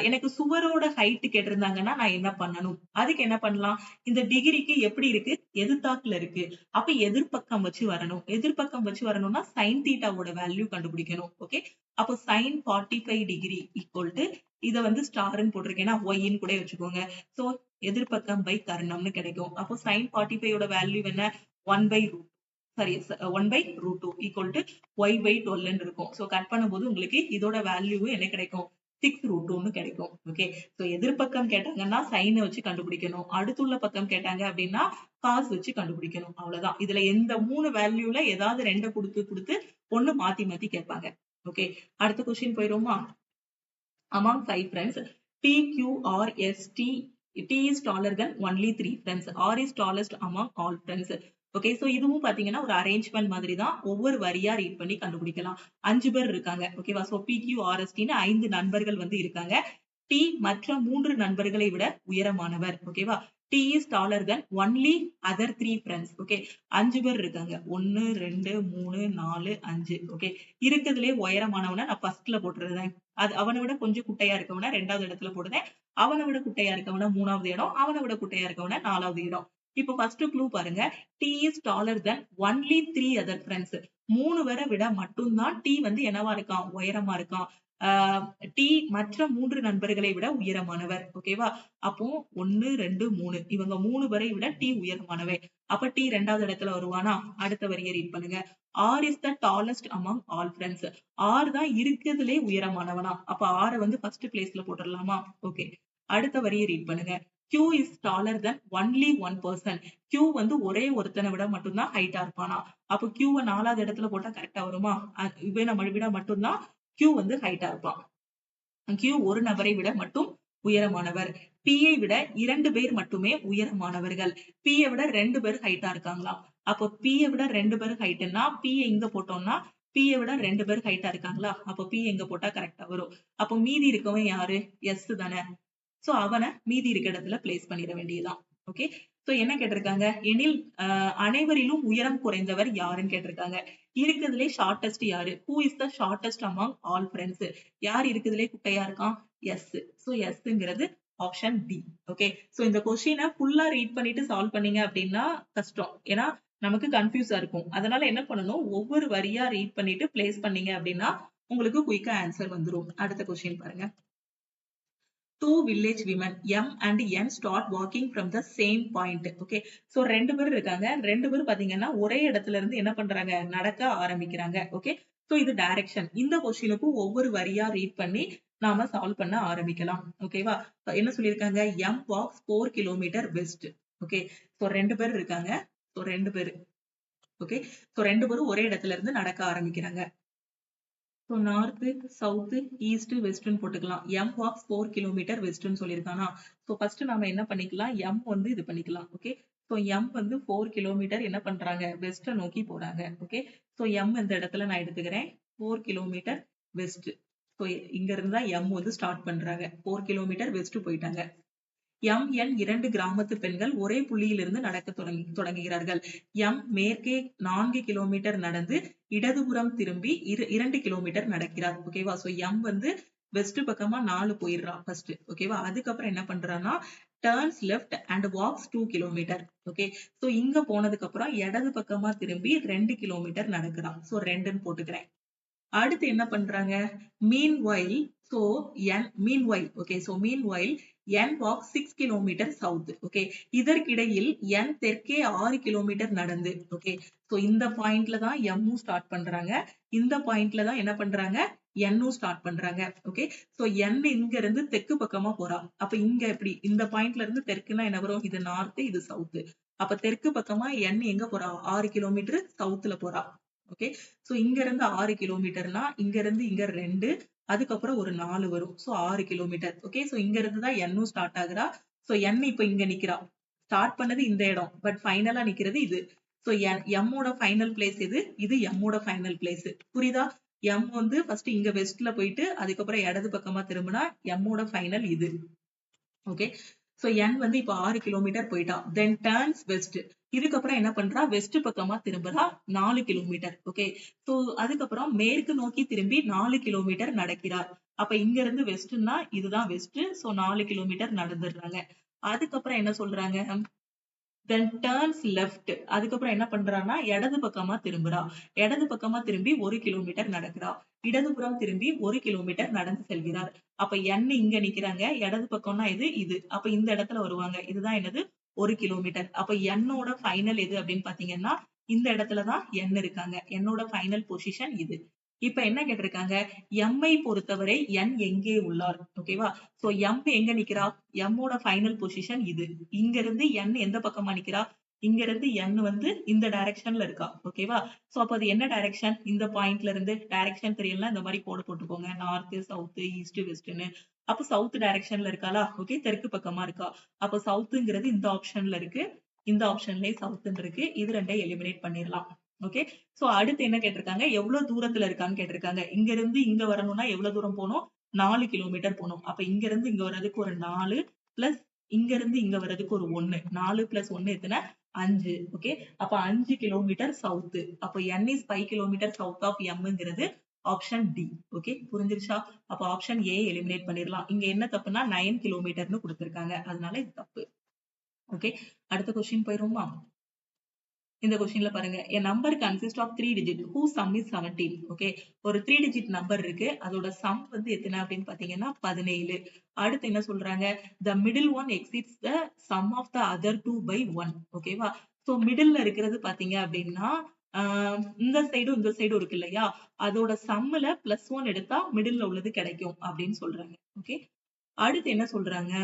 எனக்கு சுவரோட ஹைட் கேட்டிருந்தாங்கன்னா நான் என்ன பண்ணணும், அதுக்கு என்ன பண்ணலாம், இந்த டிகிரிக்கு எப்படி இருக்கு, எதிர்த்தாக்குல இருக்கு. அப்ப எதிர்பக்கம் வச்சு வரணும். எதிர்பக்கம் வச்சு வரணும்னா சைன் தீட்டாவோட வேல்யூ கண்டுபிடிக்கணும். ஓகே, அப்போ சைன் 45 டிகிரி ஈக்குவல் டு, இதை வந்து ஸ்டார்ன்னு போட்டிருக்கேன்னா ஒய்ன்னு கூட வச்சுக்கோங்க. சோ எதிர்பக்கம் பை கர்ணம்னு கிடைக்கும். அப்போ சைன் 45ஓட வேல்யூ என்ன, 1/√2 சாரி 1/√2 ஈக்குவல் டு y/12 இருக்கும். சோ கட் பண்ணும்போது உங்களுக்கு இதோட வேல்யூ என்ன கிடைக்கும், 6√2 கிடைக்கும். ஓகே, சோ எதிர்பக்கம் கேட்டாங்கன்னா சைனை வச்சு கண்டுபிடிக்கணும். அடுத்துள்ள பக்கம் கேட்டாங்க அப்படின்னா காஸ் வச்சு கண்டுபிடிக்கணும். அவ்வளவுதான். இதுல எந்த 3 வேல்யூல ஏதாவது 2 கொடுத்து ஒண்ணு மாத்தி மாத்தி கேட்பாங்க. ஓகே, அடுத்த கொஸ்டின் போயிருமா. Among 5 friends, P, Q, R, S, T is taller than only 3 friends. R is tallest among all friends. Okay, so இதுவும் பாத்தீங்கன்னா ஒரு அரேஞ்ச்மெண்ட் மாதிரி தான். ஒவ்வொரு வரியா ரீட் பண்ணி கண்டுபிடிக்கலாம். 5 பேர் இருக்காங்க. ஓகேவா, சோ PQRSTன்னு 5 நண்பர்கள் வந்து இருக்காங்க. T மற்ற 3 நண்பர்களை விட உயரமானவர். ஓகேவா, T is taller than only other 3 friends. Okay, 5 பேர் இருக்காங்க. 1 2 3 4 5. ஓகே, இருக்கிறதுலே உயரமானவனை நான் ஃபர்ஸ்ட்ல போட்டுறேன். அது அவனை விட கொஞ்சம் குட்டையா இருக்கவன 2வது இடத்துல போடுறேன். அவனை விட குட்டையா இருக்கவன 3வது இடம், அவனை விட குட்டையா இருக்கவன 4வது இடம். இப்போ ஃபர்ஸ்ட் க்ளூ பாருங்க, T is taller than only 3 other friends. 3 பேரை விட மட்டும்தான் T வந்து என்னவா இருக்கான், உயரமா இருக்கான். T மற்ற 3 நண்பர்களை விட உயரமானவர். ஓகேவா, அப்போ 1 2 3 இவங்க 3 பேரை விட T உயரமானவை. அப்ப T 2வது இடத்துல வருவானா. அடுத்த வரியை ரீட் பண்ணுங்க. R is the tallest among all friends. R தான் இருக்கிறதுலே உயரமானவனா. அப்ப R வந்து ஃபர்ஸ்ட் பிளேஸ்ல போட்டுடலாமா. ஓகே, அடுத்த வரியை ரீட் பண்ணுங்க. Q is taller than only one person. Q வந்து ஒரே ஒருத்தனை விட மட்டும்தான் ஹைட்டா இருப்பானா. அப்ப Q 4வது இடத்துல போட்டா கரெக்டா வருமா. இவனை விட மட்டும்தான் Q வந்து ஹைட்டா இருப்பான். Q ஒரு நபரை விட மட்டும் உயரமானவர். P ஐ விட 2 பேர் மட்டுமே உயரமானவர்கள். P ஐ விட 2 பேர் ஹைட்டா இருக்காங்களாம். அப்போ P ஐ விட 2 பேர் ஹைட்னா P ஐ இங்க போட்டோம்னா P ஐ விட 2 பேர் ஹைட்டா இருக்காங்களா? அப்போ P எங்க போட்டா கரெக்டா வரும். அப்போ மீதி இருக்கவன் யாரு? S தானே. சோ அவனை மீதி இருக்க இடத்துல பிளேஸ் பண்ணிட வேண்டியதுதான். ஓகே. சோ என்ன கேட்டிருக்காங்க? எனில் அனைவரிலும் உயரம் குறைந்தவர் யாருன்னு கேட்டிருக்காங்க. இருக்கிறதுலே ஷார்டஸ்ட் யாரு? Who is the shortest among all friends? யார் இருக்கிறதுலே குட்டையா இருக்கான்? எஸ். சோ எஸ்ங்கிறது ஆப்ஷன் டி. ஓகே. சோ இந்த கொஸ்டினை ஃபுல்லா ரீட் பண்ணிட்டு சால்வ் பண்ணீங்க அப்படின்னா கஷ்டம். ஏன்னா நமக்கு கன்ஃபியூஸா இருக்கும். அதனால என்ன பண்ணணும்? ஒவ்வொரு வரியா ரீட் பண்ணிட்டு பிளேஸ் பண்ணீங்க அப்படின்னா உங்களுக்கு குயிக்கா ஆன்சர் வந்துரும். அடுத்த கொஸ்டின் பாருங்க. Two village women M and N start walking from the same point. Okay. So ரெண்டு பேர் இருக்காங்க. ரெண்டு பேர் பாத்தீங்கன்னா ஒரே இடத்துல இருந்து என்ன பண்றாங்க? நடக்க ஆரம்பிக்கிறாங்க. Okay. So இது டைரக்ஷன். இந்த கொஸ்டினுக்கு ஒவ்வொரு வரியா ரீட் பண்ணி நாம சால்வ் பண்ண ஆரம்பிக்கலாம். ஓகேவா? என்ன சொல்லியிருக்காங்க? M walks 4 kilometer west. Okay. So ரெண்டு பேர் இருக்காங்க. So ரெண்டு பேர். Okay. So ரெண்டு பேரும் ஒரே இடத்துல இருந்து நடக்க ஆரம்பிக்கிறாங்க. ஸோ நார்த்து, சவுத்து, ஈஸ்ட், வெஸ்ட்னு போட்டுக்கலாம். M walks 4 kilometer westன்னு சொல்லியிருக்கானா. ஸோ ஃபர்ஸ்ட் நாம என்ன பண்ணிக்கலாம்? M வந்து இது பண்ணிக்கலாம். ஓகே. ஸோ M வந்து 4 kilometer என்ன பண்றாங்க? வெஸ்ட நோக்கி போறாங்க. ஓகே. ஸோ M இந்த இடத்துல நான் எடுத்துக்கிறேன். 4 kilometer வெஸ்ட். ஸோ இங்க இருந்தா M வந்து ஸ்டார்ட் பண்றாங்க. 4 kilometer வெஸ்ட் போயிட்டாங்க. M, N 2 கிராமத்து பெண்கள் ஒரே புள்ளியிலிருந்து நடக்க தொடங்குகிறார்கள். M மேற்கே 4 கிலோமீட்டர் நடந்து இடதுபுறம் திரும்பி 2 கிலோமீட்டர் நடக்கிறார். ஓகேவா? சோ M வந்து வெஸ்ட் பக்கமா 4 போயிடுறா ஃபர்ஸ்ட். ஓகேவா? அதுக்கப்புறம் என்ன பண்றான்னா turns left and walks 2 kilometre. Okay. So இங்க போனதுக்கு அப்புறம் இடது பக்கமா திரும்பி 2 கிலோமீட்டர் நடக்கிறான். சோ 2ன்னு போட்டுக்கிறேன். அடுத்து என்ன பண்றாங்க? meanwhile so meanwhile okay so meanwhile N walks 6 kilometer south. okay இதற்கிடையில் N தெற்கே 6 கிலோமீட்டர் நடந்து. okay so இந்த பாயிண்ட்ல தான் M ஸ்டார்ட் பண்றாங்க. இந்த பாயிண்ட்ல தான் என்ன பண்றாங்க? N ஸ்டார்ட் பண்றாங்க. okay so N இங்க இருந்து தெற்கு பக்கமா போறா. அப்ப இங்க எப்படி? இந்த பாயிண்ட்ல இருந்து தெற்குனா என்ன வரும்? இது நார்த், இது சவுத். அப்ப தெற்கு பக்கமா N எங்க போறா? 6 கிலோமீட்டர் சவுத்ல போறா. ஓகே. சோ இங்க இருந்து 6 கிலோமீட்டர்னா இங்க இருந்து இங்க 2 அதுக்கப்புறம் ஒரு 4 வரும். So 6 kilometre. ஓகே. சோ இங்க இருந்து தான் N ஸ்டார்ட் ஆகுறா. சோ N இப்ப இங்க நிக்கிறா. ஸ்டார்ட் பண்ணது இந்த இடம். பட் ஃபைனலா நிக்கிறது இது. சோ M ஓட ஃபைனல் பிளேஸ் இது. இது M ஓட ஃபைனல் பிளேஸ். புரியுதா? M வந்து ஃபர்ஸ்ட் இங்க வெஸ்ட்ல போயிட்டு அதுக்கப்புறம் இடது பக்கமா திரும்பினா M ஓட ஃபைனல் இது. ஓகே. சோ N வந்து இப்ப 6 கிலோமீட்டர் போயிட்டா. தென் டர்ன்ஸ் வெஸ்ட். இதுக்கப்புறம் என்ன பண்றா? வெஸ்ட் பக்கமா திரும்புறா 4 கிலோமீட்டர். ஓகே. சோ அதுக்கப்புறம் மேற்கு நோக்கி திரும்பி 4 கிலோமீட்டர் நடக்கிறார். அப்ப இங்க இருந்து வெஸ்ட்னா இதுதான் வெஸ்ட். So 4 kilometre நடந்துடுறாங்க. அதுக்கப்புறம் என்ன சொல்றாங்க? தென் டர்ன்ஸ் லெஃப்ட். அதுக்கப்புறம் என்ன பண்றான்னா இடது பக்கமா திரும்புறா. இடது பக்கமா திரும்பி 1 கிலோமீட்டர் நடக்கிறா. இடதுபுறம் திரும்பி 1 கிலோமீட்டர் நடந்து செல்கிறார். அப்ப N இங்க நிக்கிறாங்க. இடது பக்கம்னா இது. அப்ப இந்த இடத்துல வருவாங்க. இதுதான் என்னது? 1 கிலோமீட்டர். அப்ப N ஓட ஃபைனல் எது அப்படின்னு பாத்தீங்கன்னா இந்த இடத்துலதான் N இருக்காங்க. N ஓட ஃபைனல் பொசிஷன் இது. இப்ப என்ன கேட்டிருக்காங்க? M ஐ பொறுத்தவரை N எங்கே உள்ளார்? ஓகேவா? சோ M எங்க நிக்கிறா? M ஓட ஃபைனல் பொசிஷன் இது. இங்க இருந்து N எந்த பக்கமா நிக்கிறா? இங்க இருந்து N வந்து இந்த டைரக்ஷன்ல இருக்கா. ஓகேவா? சோ அப்ப அது என்ன டைரக்ஷன்? இந்த பாயிண்ட்ல இருந்து டைரக்ஷன் தெரியலனா இந்த மாதிரி கோடு போட்டுக்கோங்க. நார்த், சவுத், ஈஸ்ட், வெஸ்ட்னு. அப்ப சவுத் டைரக்ஷன்ல இருக்காளா? ஓகே. தெற்கு பக்கமா இருக்கா. அப்ப சவுத்ங்கிறது இந்த ஆப்ஷன்ல இருக்கு. இந்த ஆப்ஷன்லயே சவுத்ன்னு இருக்கு. இது ரெண்டையும் எலிமினேட் பண்ணிடலாம். ஓகே. சோ அடுத்து என்ன கேட்டிருக்காங்க? எவ்வளவு தூரத்துல இருக்கான்னு கேட்டிருக்காங்க. இங்க இருந்து இங்க வரணும்னா எவ்வளவு தூரம் போகணும்? 4 கிலோமீட்டர் போகணும். அப்ப இங்க இருந்து இங்க வர்றதுக்கு ஒரு 4 பிளஸ் இங்க இருந்து இங்க வர்றதுக்கு ஒரு 1. 4 பிளஸ் 1 எத்தனை? 5. ஓகே. அப்ப 5 கிலோமீட்டர் சவுத். அப்ப N is 5 kilometre south of Mங்கிறது ஆப்ஷன் டி. ஓகே. புரிஞ்சிருச்சா? அப்ப ஆப்ஷன் ஏ எலிமினேட் பண்ணிடலாம். இங்க என்ன தப்புனா 9 கிலோமீட்டர்னு கொடுத்திருக்காங்க. அதனால இது தப்பு. ஓகே. அடுத்த கொஸ்டின் போயிருமா? இந்த கொஸ்டின்ல பாருங்க. A number consists of 3 digit whose sum is 17. Okay. ஒரு 3 digit நம்பர் இருக்கு. அதோட சம் வந்து எத்தனை அப்படின்னு பாத்தீங்கன்னா 17. அடுத்து என்ன சொல்றாங்க? The middle one exceeds the sum of the other two by 1. ஓகேவா? சோ மிடில்ல இருக்கிறது பாத்தீங்க அப்படின்னா இந்த சைடும் இந்த சைடும் இருக்கு இல்லையா? அதோட சம்ல +1 எடுத்தா மிடில்ல உள்ளது கிடைக்கும் அப்படின்னு சொல்றாங்க. ஓகே. அடுத்து என்ன சொல்றாங்க?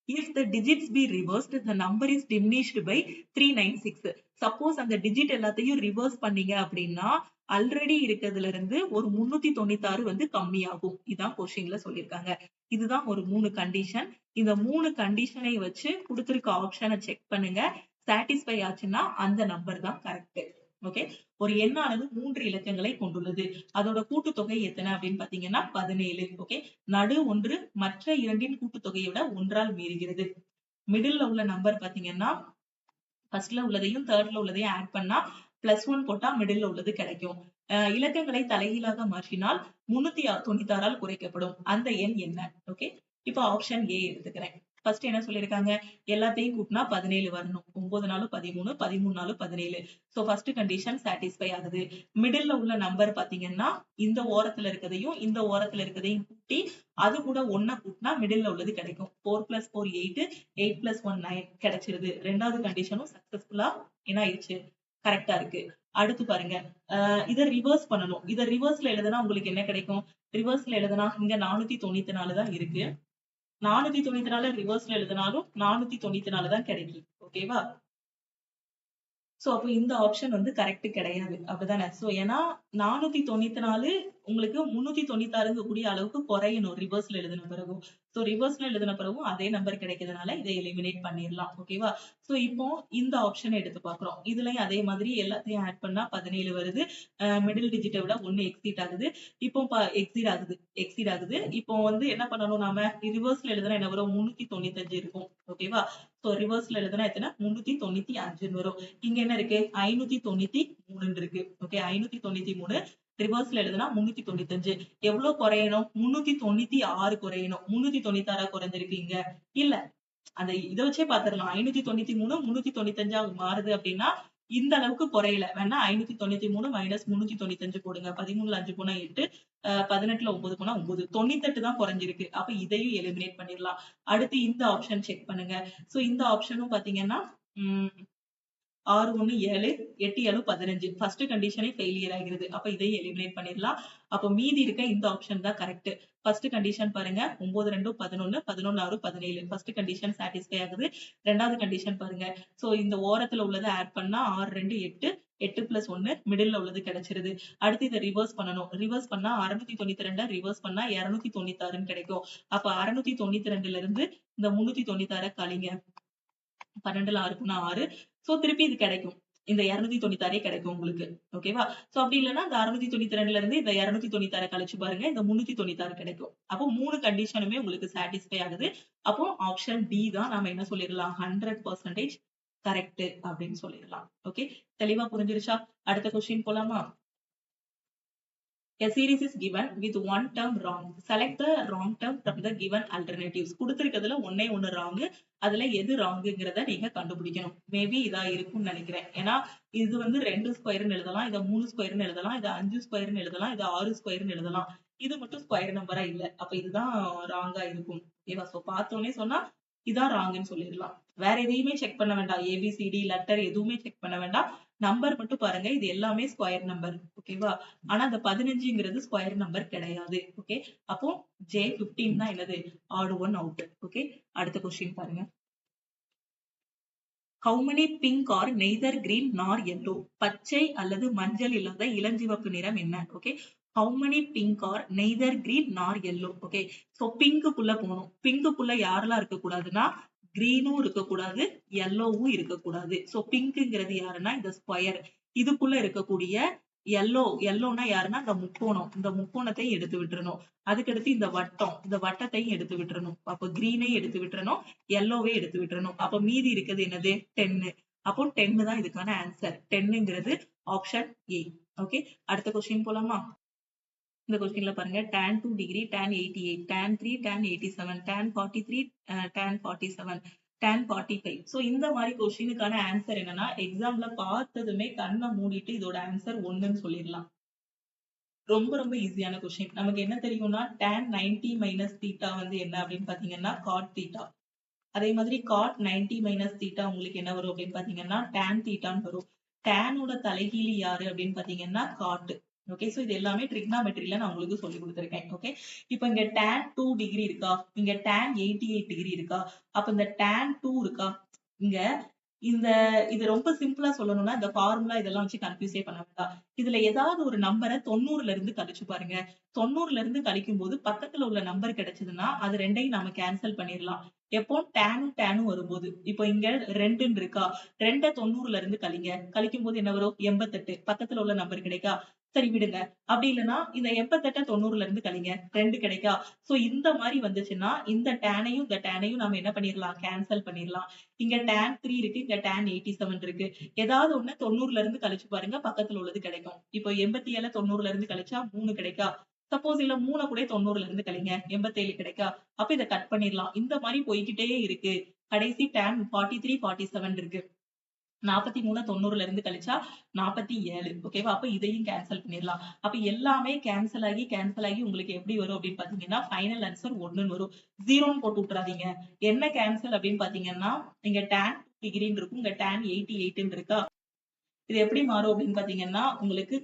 If the digits be reversed, the number is diminished by 396. Suppose அந்த digit எல்லாத்தையும் reverse பண்ணீங்க அப்படின்னா ஆல்ரெடி இருக்கிறதுல இருந்து ஒரு 396 வந்து கம்மியாகும். இதான் கொஸ்டின்ல சொல்லியிருக்காங்க. இதுதான் ஒரு 3 கண்டிஷன். இந்த 3 கண்டிஷனை வச்சு கொடுத்திருக்க ஆப்ஷனை செக் பண்ணுங்க. சாட்டிஸ்ஃபை ஆச்சுன்னா அந்த நம்பர் தான் கரெக்ட். ஓகே. ஒரு எண்ணானது 3 இலக்கங்களை கொண்டுள்ளது. அதோட கூட்டுத்தொகை எத்தனை அப்படின்னு பாத்தீங்கன்னா 17. ஓகே. நடு ஒன்று மற்ற இரண்டின் கூட்டுத்தொகையை விட ஒன்றால் மீறுகிறது. மிடில்ல உள்ள நம்பர் பாத்தீங்கன்னா ஃபர்ஸ்ட்ல உள்ளதையும் தேர்ட்ல உள்ளதையும் ஆட் பண்ணா +1 போட்டா மிடில்ல உள்ளது கிடைக்கும். இலக்கங்களை தலைகீழாக மாற்றினால் 396ஆல் குறைக்கப்படும். அந்த எண் என்ன? ஓகே. இப்போ ஆப்ஷன் ஏ எடுத்துக்கிறேன். ஃபர்ஸ்ட் என்ன சொல்லியிருக்காங்க? எல்லாத்தையும் கூட்டினா 17 வரணும். 9 நாலு 13, 13 நாலு 17. சோ ஃபர்ஸ்ட் கண்டிஷன் சாட்டிஸ்ஃபை ஆகுது. மிடில்ல உள்ள நம்பர் பாத்தீங்கன்னா இந்த ஓரத்துல இருக்கதையும் இந்த ஓரத்துல இருக்கதையும் கூட்டி அது கூட 1 கூட்டினா மிடில்ல உள்ளது கிடைக்கும். 4 + 4 8, 8 + 1 9 கிடைச்சிருது. ரெண்டாவது கண்டிஷனும் சக்சஸ்ஃபுல்லா என்ன ஆயிடுச்சு? கரெக்டா இருக்கு. அடுத்து பாருங்க. இத ரிவர்ஸ் பண்ணணும். இத ரிவர்ஸ்ல எழுதுனா உங்களுக்கு என்ன கிடைக்கும்? ரிவர்ஸ்ல எழுதுனா இங்க 494 தான் இருக்கு. 494 ரிவர்ஸ்ல எழுதினாலும் 494 தான் கிடைக்கும். ஓகேவா? சோ அப்ப இந்த ஆப்ஷன் வந்து கரெக்ட் கிடையாது. அப்படிதானே? சோ ஏன்னா 494 உங்களுக்கு 396 கூடிய அளவுக்கு குறையணும் ரிவர்ஸ்ல எழுதின பிறகும். சோ ரிவர்ஸ்ல எழுதின பிறகும் அதே நம்பர் கிடைக்கிறதுனால இதை எலிமினேட் பண்ணிடலாம். ஓகேவா? சோ இப்போ இந்த ஆப்ஷனை எடுத்து பார்க்கிறோம். இதுலயும் அதே மாதிரி எல்லாத்தையும் ஆட் பண்ணா 17 வருது. மிடில் டிஜிட்டை விட 1 எக்ஸீட் ஆகுது. இப்போ எக்ஸீட் ஆகுது. இப்போ வந்து என்ன பண்ணணும் நாம? ரிவர்ஸ்ல எழுதுனா என்ன வரும்? 395 இருக்கும். ஓகேவா? சோ ரிவர்ஸ்ல எழுதுனா எத்தனை? 395 வரும். இங்க என்ன இருக்கு? 593 இருக்கு. ஓகே. 593 ரிவர்ஸ்ல எழுதுனா 395. எவ்வளவு குறையணும்? 396 குறையணும். 396 குறைஞ்சிருக்கீங்க. இல்ல. அந்த இத வச்சே பாத்துரலாம். 593 395 மாறுது அப்படின்னா இந்த அளவுக்கு குறையல. வேணா 593 - 395 போடுங்க. 13ல 5 போனா 8, 18ல 9 போனா 9. 98 தான் குறைஞ்சிருக்கு. அப்ப இதையும் எலிமினேட் பண்ணிடலாம். அடுத்து இந்த ஆப்ஷன் செக் பண்ணுங்க. சோ இந்த ஆப்ஷனும் பாத்தீங்கன்னா 6 1 7, 8 7 15. ஃபர்ஸ்ட் கண்டிஷனே ஃபெயிலியர் ஆகிறது. அப்ப இதையும் எலிமினேட் பண்ணிடலாம். அப்ப மீதி இருக்க இந்த ஆப்ஷன் தான் கரெக்ட். ஃபர்ஸ்ட் கண்டிஷன் பாருங்க. 9 2 11, 11 6 17. ஃபர்ஸ்ட் கண்டிஷன் சாட்டிஸ்ஃபை ஆகுது. ரெண்டாவது கண்டிஷன் பாருங்க. சோ இந்த ஓரத்துல உள்ளதை ஆட் பண்ணா 6 2 8, 8 + 1 மிடில்ல உள்ளது கிடைச்சிருது. அடுத்து இதை ரிவர்ஸ் பண்ணணும். ரிவர்ஸ் பண்ணா 692 ரிவர்ஸ் பண்ணா 296 கிடைக்கும். அப்ப 692ல இருந்து இந்த 396 கழிங்க. 12ல 6 போனா 6. சோ திருப்பி இது கிடைக்கும். இந்த 296 கிடைக்கும் உங்களுக்கு. ஓகேவா? சோ அப்படி இல்லன்னா இந்த 692ல இருந்து இந்த 296 கழிச்சு பாருங்க. இந்த 396 கிடைக்கும். அப்போ 3 கண்டிஷனுமே உங்களுக்கு சாட்டிஸ்ஃபை ஆகுது. அப்போ ஆப்ஷன் டி தான் நாம என்ன சொல்லிடலாம்? 100% கரெக்ட் அப்படின்னு சொல்லிடலாம். ஓகே. தெளிவா புரிஞ்சிருச்சா? அடுத்த கொஸ்டின் போலாமா? A series is given with one term wrong. Select the wrong term from the given alternatives. குடுத்திருக்கிறதுல ஒண்ணே ஒண்ணு wrong. அதுல எது wrongங்கிறத நீங்க கண்டுபிடிக்கணும். மேபி இதா இருக்கும்னு நினைக்கிறேன். ஏன்னா இது வந்து 2 ஸ்கொயர்னு எழுதலாம். இத 3 ஸ்கொயர்னு எழுதலாம். இத 5 ஸ்கொயர்னு எழுதலாம். இத 6 ஸ்கொயர்னு எழுதலாம். இது மட்டும் ஸ்கொயர் நம்பரா இல்ல. அப்ப இதுதான் ராங்கா இருக்கும். ஓகேவா? சோ பார்த்தோனே சொன்னா இதான் ராங்னு சொல்லிடலாம். வேற எதையுமே செக் பண்ண வேண்டாம். ABCD லெட்டர் எதுவுமே செக் பண்ண வேண்டாம். நம்பர் மட்டும் பாருங்க. இது எல்லாமே ஸ்கொயர் நம்பர். ஓகேவா? ஆனா அந்த 15ங்கிறது ஸ்கொயர் நம்பர் கிடையாது. ஓகே. அப்போ J15 தான் என்னது? Add one out. ஓகே. அடுத்த கொஸ்டின் பாருங்க. How many pink are neither green nor yellow? பச்சை அல்லது மஞ்சள் இல்லாத இளஞ்சிவப்பு நிறம் என்ன? Okay. How many pink are neither green nor yellow? Okay. So பிங்க்குள்ள போகணும். பிங்க்குள்ள யாரெல்லாம் இருக்கக்கூடாதுன்னா கிரீனும் இருக்கக்கூடாது, yellowவும் இருக்கக்கூடாது. சோ பிங்க்ங்கிறது யாருன்னா இந்த ஸ்கொயர். இதுக்குள்ள இருக்கக்கூடிய yellowனா யாருன்னா இந்த முக்கோணம். இந்த முக்கோணத்தையும் எடுத்து விட்டுறணும். அதுக்கடுத்து இந்த வட்டம். இந்த வட்டத்தையும் எடுத்து விட்டுறணும். அப்ப கிரீனையும் எடுத்து விட்டுறணும். yellowவே எடுத்து விட்டுறணும். அப்ப மீதி இருக்கிறது என்னது? 10. அப்போ 10 தான் இதுக்கான ஆன்சர். 10ங்கிறது ஆப்ஷன் ஏ. ஓகே. அடுத்த கொஸ்டின் போலாமா? இந்த கொஸ்டின்ல பாருங்க. tan 2 degree, tan 88, tan 3, tan 87, tan 43, tan 47, tan 45. So இந்த மாதிரி கொஸ்டினுக்கான ஆன்சர் என்னன்னா எக்ஸாம்ல பார்த்ததுமே கண்ணை மூடிட்டு இதோட ஆன்சர் 1ன்னு சொல்லிடலாம். ரொம்ப ரொம்ப ஈஸியான கொஸ்டின். நமக்கு என்ன தெரியும்னா tan 90 - theta வந்து என்ன அப்படின்னு பாத்தீங்கன்னா cot theta. அதே மாதிரி cot 90 - theta உங்களுக்கு என்ன வரும் அப்படின்னு பாத்தீங்கன்னா tan thetaன்னு வரும். tan ஓட தலைகீழி யாரு அப்படின்னு பாத்தீங்கன்னா cot. ஓகே. சோ இது எல்லாமே ட்ரிக்னாமெட்ரில நான் உங்களுக்கு சொல்லி கொடுத்திருக்கேன். ஓகே. இப்போ இங்க tan 2 டிகிரி இருக்கா? இங்க tan 88 டிகிரி இருக்கா? அப்ப இந்த tan 2 இருக்கா? இங்க இது ரொம்ப சிம்பிளா சொல்லணும்னா இந்த ஃபார்முலா இதெல்லாம் வச்சு கன்ஃபியூஸே பண்ண வேண்டாம். இதுல ஏதாவது ஒரு நம்பரை 90ல இருந்து கழிச்சு பாருங்க. 90ல இருந்து கழிக்கும் போது பக்கத்துல உள்ள நம்பர் கிடைச்சதுன்னா அது ரெண்டையும் நாம கேன்சல் பண்ணிடலாம். எப்போ டேனும் வரும்போது இப்போ இங்க 2ன்னு இருக்கா, 2 90ல இருந்து கழிங்க. கழிக்கும் போது என்ன வரும்? 88. பக்கத்துல உள்ள நம்பர் கிடைக்கா? சரி விடுங்க. அப்படி இல்லைன்னா இந்த 88 90ல இருந்து கழிங்க. 2 கிடைக்கா? சோ இந்த மாதிரி வந்துச்சுன்னா இந்த டேனையும் இந்த டேனையும் நாம என்ன பண்ணிடலாம்? கேன்சல் பண்ணிடலாம். இங்க tan 3 இருக்கு, இங்க tan 87 இருக்கு. ஏதாவது ஒண்ணு 90ல இருந்து கழிச்சு பாருங்க, பக்கத்துல உள்ளது கிடைக்கும். இப்போ 87 90ல இருந்து கழிச்சா 3 கிடைக்கா? சப்போஸ் இல்ல 3 கூட 90ல இருந்து கழிங்க, 87 கிடைக்கா? அப்ப இத கட் பண்ணிடலாம். இந்த மாதிரி போய்க்கிட்டே இருக்கு. கடைசி tan 43 47 இருக்கு. 43 90ல இருந்து கழிச்சா 47. ஓகேவா? அப்ப இதையும் கேன்சல் பண்ணிடலாம். அப்ப எல்லாமே கேன்சல் ஆகி உங்களுக்கு எப்படி வரும் அப்படின்னு பாத்தீங்கன்னா ஃபைனல் ஆன்சர் 1ன்னு வரும். 0ன்னு போட்டு விட்டுறாதீங்க. என்ன கேன்சல் அப்படின்னு பாத்தீங்கன்னா இங்க tan டிகிரின்னு இருக்கும், இங்க tan 88ன்னு இருக்கா? இது எப்படி மாறும் அப்படின்னு பாத்தீங்கன்னா உங்களுக்கு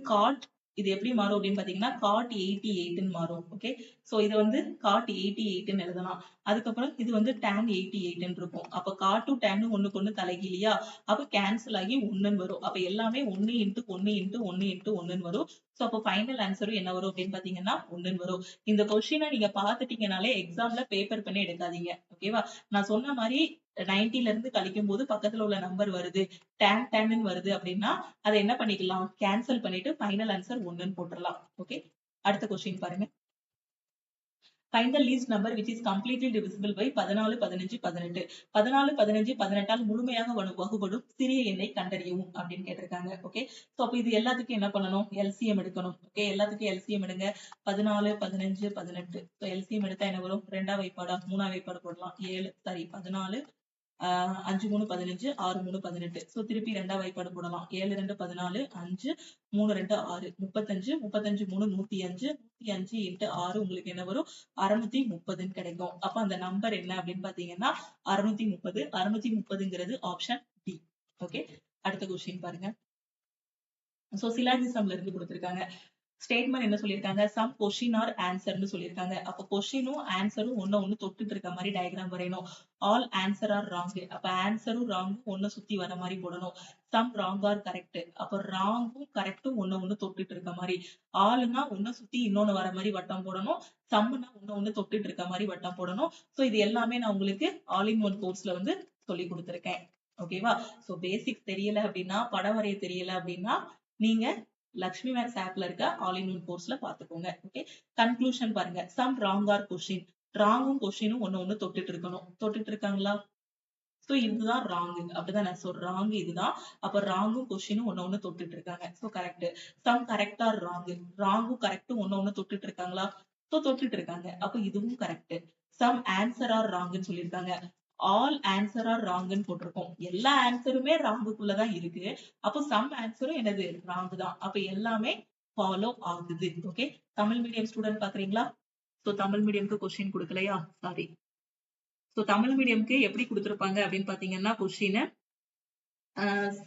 இது எப்படி மாறும் அப்படின்னு பாத்தீங்கன்னா cot 88ன்னு மாறும். ஓகே, சோ இது வந்து cot 88ன்னு எழுதலாம். அதுக்கப்புறம் இது வந்து tan 88ன்னு இருக்கும். அப்ப cot tan ஒண்ணுக்கு ஒண்ணு தலைகீழியா, அப்ப கேன்சல் ஆகி 1ன்னு வரும். அப்ப எல்லாமே 1 into 1 into 1 into 1ன்னு வரும். சோ அப்ப ஃபைனல் ஆன்சரும் என்ன வரும் அப்படின்னு பாத்தீங்கன்னா 1ன்னு வரும். இந்த கொஸ்டினை நீங்க பாத்துட்டீங்கனாலே எக்ஸாம்ல பேப்பர் பண்ணி எடுக்காதீங்க. ஓகேவா? நான் சொன்ன மாதிரி 90ல இருந்து கழிக்கும் போது பக்கத்துல உள்ள நம்பர் வருது, tan வருது அப்படின்னா அதை என்ன பண்ணிக்கலாம்? கேன்சல் பண்ணிட்டு ஃபைனல் ஆன்சர் 1ன்னு போட்டுறலாம். ஓகே, அடுத்த கொஸ்டின் பாருங்க. Find the least number which is completely divisible by 14, 15, 18. 14, 15, 18ஆல் முழுமையாக வகுபடும் சிறிய எண்ணை கண்டறியவும் அப்படின்னு கேட்டிருக்காங்க. ஓகே, சோ அப்ப இது எல்லாத்துக்கும் என்ன பண்ணணும்? எல்சிஎம் எடுக்கணும். ஓகே, எல்லாத்துக்கும் எல்சிஎம் எடுங்க. 14, 15, 18. சோ எல்சிஎம் எடுத்தா என்ன வரும்? 2ஆம் வைப்பாடா 3ஆம் வைப்பாடு போடலாம். 14 5 3 15 6 3 18. சோ திருப்பி 2ஆம் வாய்ப்பாடு போடலாம். 7 2 14 5 3 2 6 35 35 3 105 105 into 6 உங்களுக்கு என்ன வரும்? 630ன்னு கிடைக்கும். அப்ப அந்த நம்பர் என்ன அப்படின்னு பாத்தீங்கன்னா 630. 630ங்கிறது ஆப்ஷன் டி. ஓகே, அடுத்த கொஸ்டின் பாருங்க. சோ சிலாஜிசம்ல இருந்து கொடுத்திருக்காங்க. ஸ்டேட்மெண்ட் என்ன சொல்லியிருக்காங்க? சம் கொஸ்டின் ஆர் ஆன்சர்னு சொல்லியிருக்காங்க. அப்ப கொஸ்டினும் ஆன்சரும் ஒண்ணு தொட்டுட்டு இருக்க மாதிரி டயக்ராம் வரையணும். All answer are wrong. அப்ப ஆன்சரும் ராங்கும் ஒண்ணு சுத்தி வர மாதிரி போடணும். Some wrong are correct. அப்ப ராங்கும் கரெக்டும் ஒண்ணு தொட்டுட்டு இருக்க மாதிரி. ஆல்னா ஒண்ணு சுத்தி இன்னொன்னு வர மாதிரி வட்டம் போடணும். சம்னா ஒண்ணு தொட்டுட்டு இருக்க மாதிரி வட்டம் போடணும். சோ இது எல்லாமே நான் உங்களுக்கு ஆல் இன் ஒன் கோர்ஸ்ல வந்து சொல்லி கொடுத்திருக்கேன். ஓகேவா? சோ பேசிக்ஸ் தெரியல அப்படின்னா, படம் வரைய தெரியல அப்படின்னா நீங்க லக்ஷ்மி மேக்ஸ் ஆப்ல இருக்க ஆல் இன் ஒன் கோர்ஸ்ல பாத்துக்கோங்க. ஓகே, கன்க்ளூஷன் பாருங்க. Some wrong are question. ராங்கும் கொஸ்டினும் ஒண்ணு தொட்டுட்டு இருக்கணும். தொட்டுட்டு இருக்காங்களா? சோ இதுதான் ராங். அப்படிதானே? சோ ராங் இதுதான். அப்ப ராங்கும் கொஸ்டினும் ஒண்ணு தொட்டுட்டு இருக்காங்க. So correct. Some correct are wrong. ராங்கும் கரெக்டும் ஒண்ணு தொட்டுட்டு இருக்காங்களா? சோ தொட்டுட்டு இருக்காங்க. அப்ப இதுவும் கரெக்ட். சம் ஆன்சர் ஆர் ராங்னு சொல்லியிருக்காங்க. ஆல் ஆன்சர் ஆர் ராங்னு போட்டிருக்கோம். எல்லா ஆன்சருமே ராங்குக்குள்ளதான் இருக்கு. அப்போ சம் ஆன்சரும் என்னது? ராங் தான். அப்ப எல்லாமே ஃபாலோ ஆகுது. ஓகே, தமிழ் மீடியம் ஸ்டூடெண்ட் பாக்குறீங்களா? சோ தமிழ் மீடியம்க்கு கொஸ்டின் கொடுக்கலையா? சாரி. சோ தமிழ் மீடியம்க்கு எப்படி கொடுத்திருப்பாங்க அப்படின்னு பாத்தீங்கன்னா கொஸ்டின்